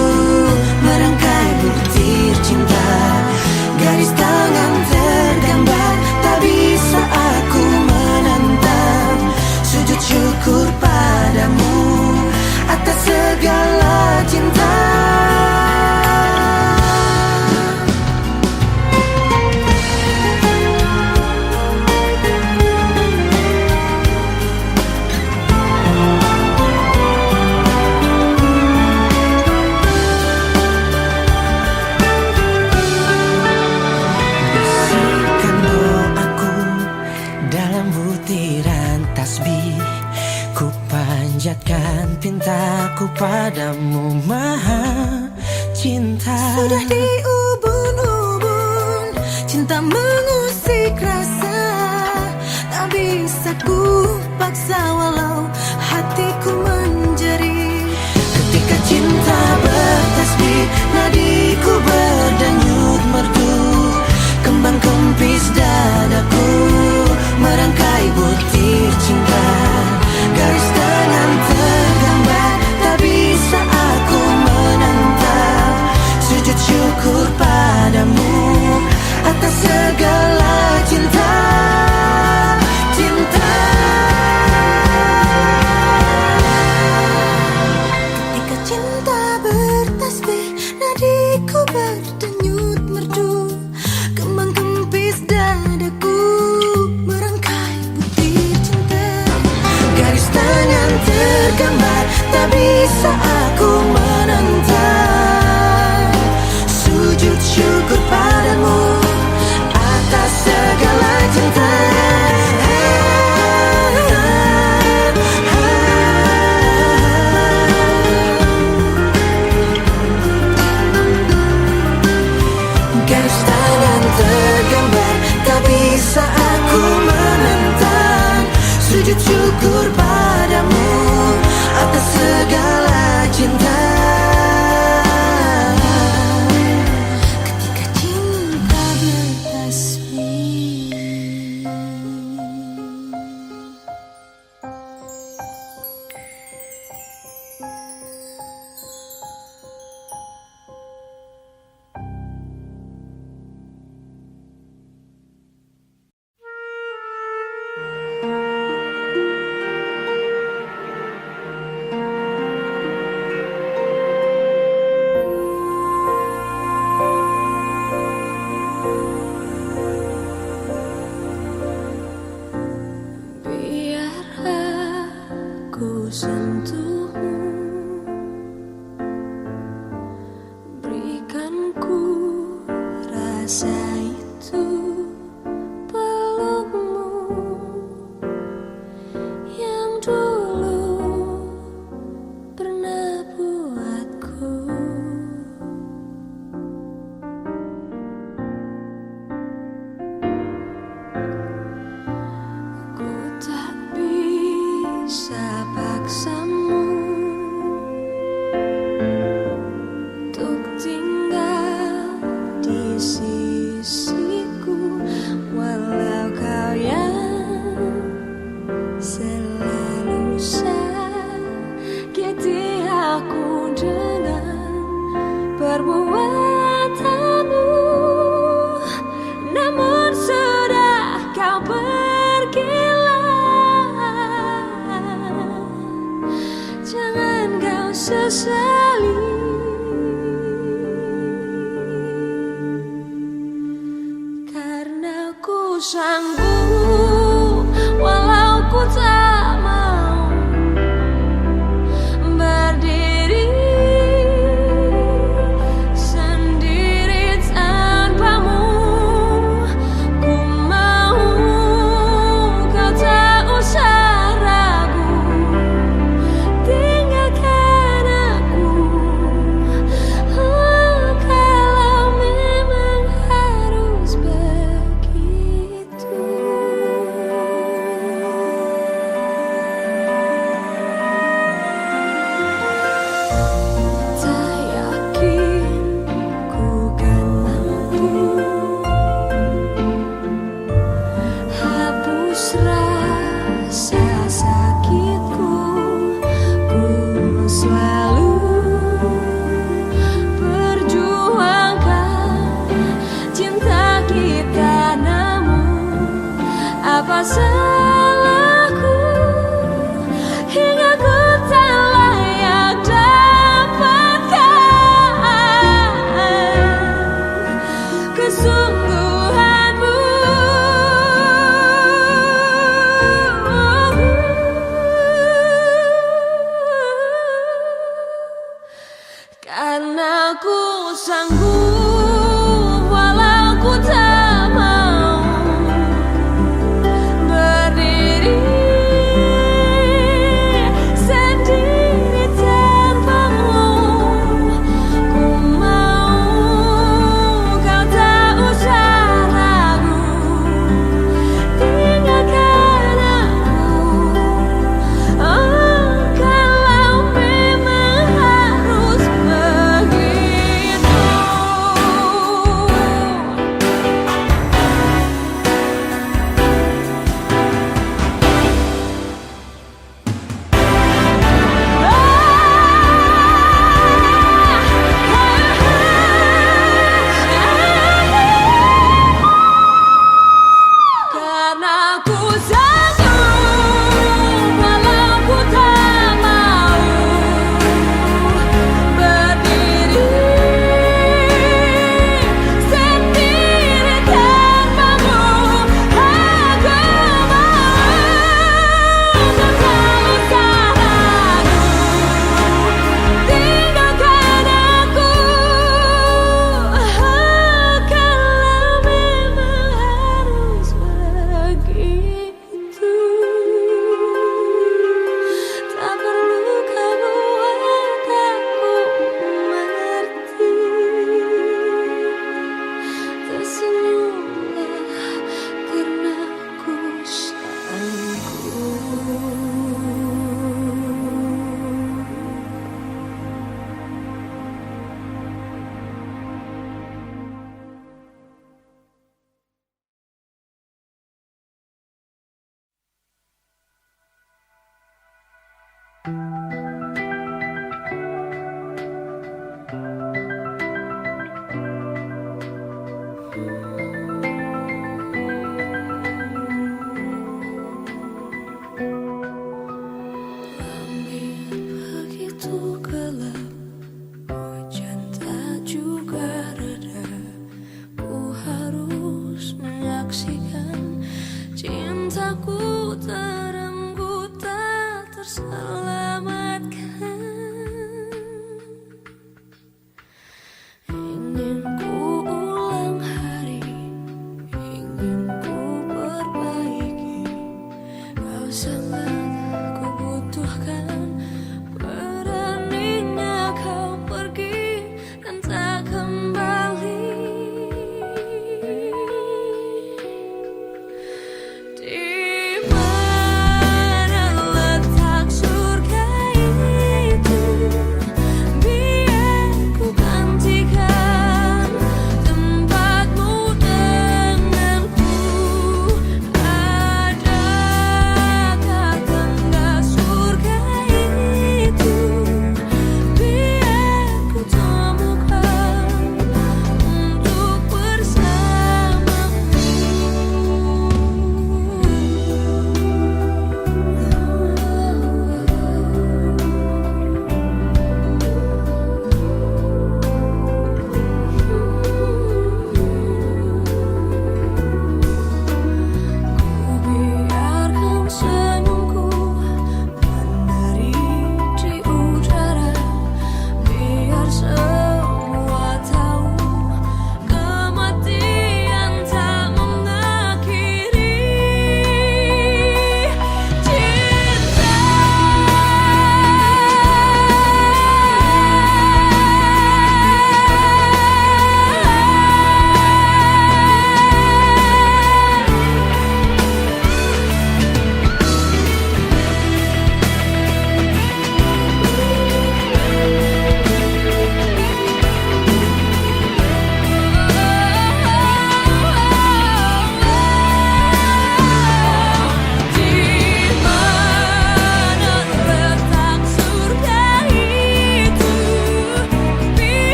merangkai butir cinta. Garis tangan tergambar, tak bisa aku menentang. Sujud syukur padamu atas segala cinta. Bisikan doaku dalam butiran tasbih, ku panjatkan pintaku padamu Maha Cinta. Sudah diubun-ubun, cinta mengusik rasa, tak bisa ku paksa walau hatiku menjerit. Ketika cinta bertasbih, nadiku berdenyut merdu, kembang kempis dadaku merangkai butir cinta. Garis tangan tergambar, tak bisa aku menentang. Sujud syukur padamu atas segala cinta. Cinta. Ketika cinta bertasbih, nadiku berdenyut merdu, kembang kempis dadaku merangkai butir cinta. Garis tangan tergambar, tak bisa aku menentang. Sujud syukur padamu atas segala cinta. Garis tangan tergambar, tak bisa aku menentang. Sujud syukur padamu atas segala cinta. Ketika cinta bertasbih. Biar aku sentuhmu, berikan ku rasa itu, pelukmu yang dulu pernah buatku ku tak bisa paksamu untuk tinggal di sisiku, walau kau yang selalu sakiti aku dengan perbuatanmu. Namun sudah kau pergilah, jangan kau sesali. Karena ku sanggup walau ku tak mau berdiri sendiri tanpamu. Ku mau kau tak usah ragu, tinggalkan aku. Kalau memang harus begitu. salahku hingga ku tak layak dapatkan kesungguhanmu. Karena ku sanggup walau ku tak mau berdiri sendiri tanpamu. Ku mau kau tak usah ragu, tinggalkan aku. Oh, kalau memang harus begitu.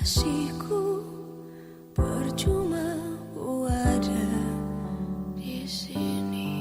kekasihku, percuma ku ada di sini.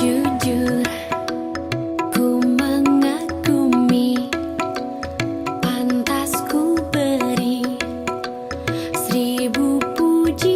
Jujur, ku mengagumi, pantas ku beri 1000 puji.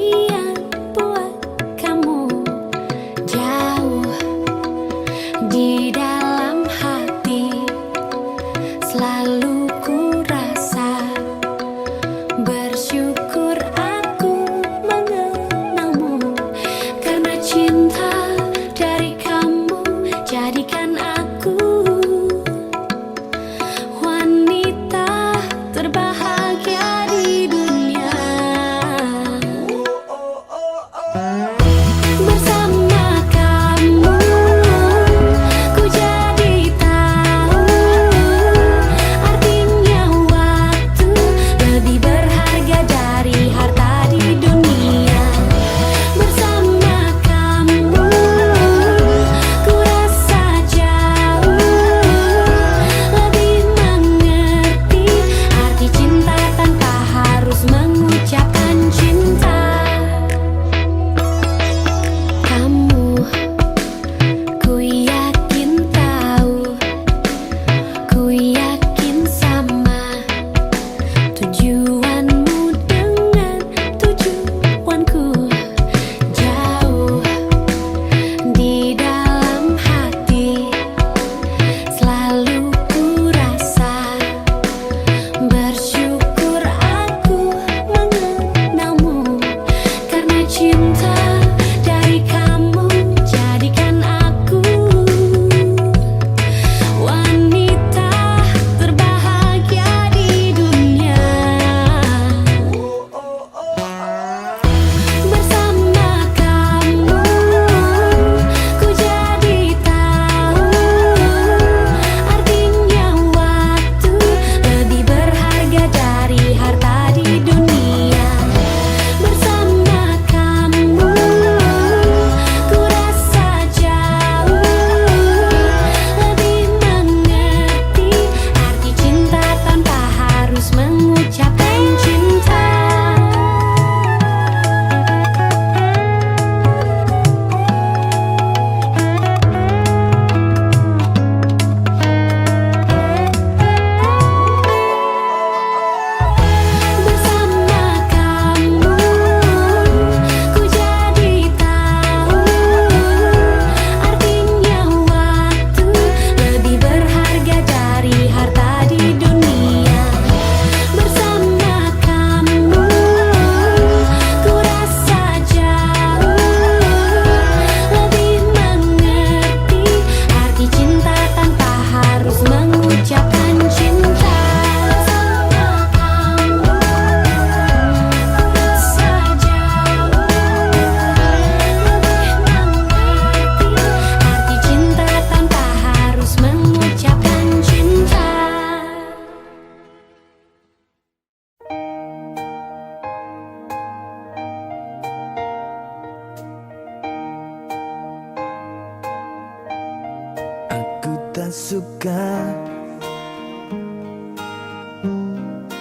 tak suka.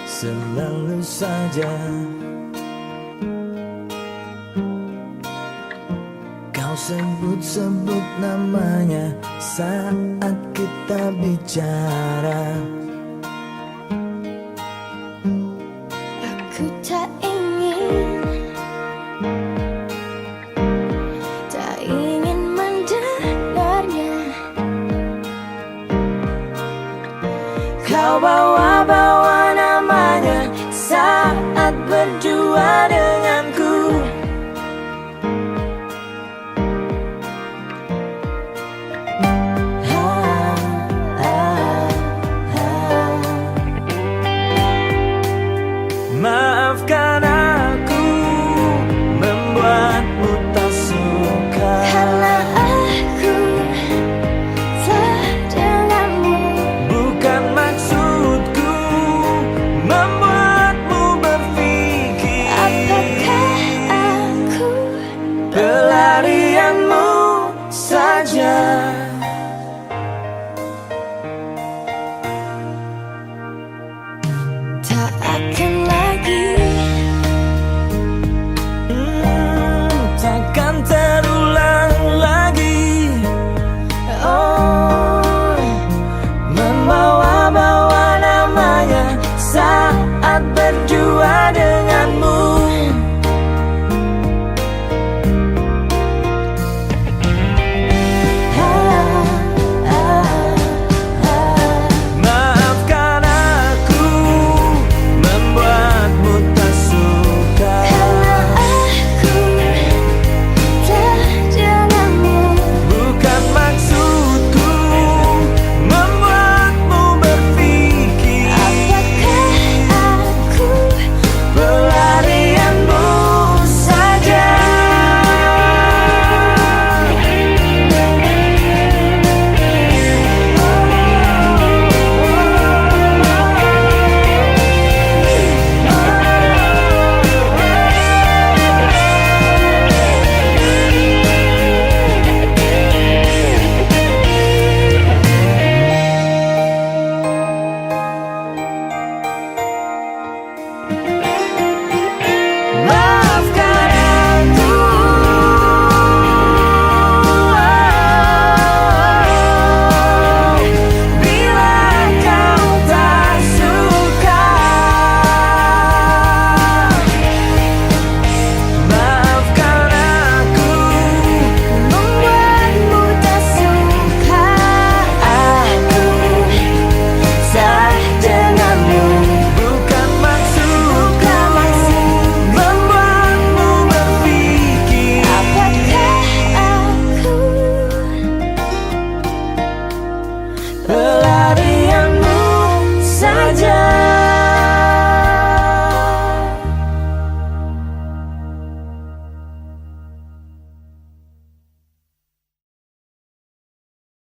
Selalu saja kau sebut-sebut namanya saat kita bicara.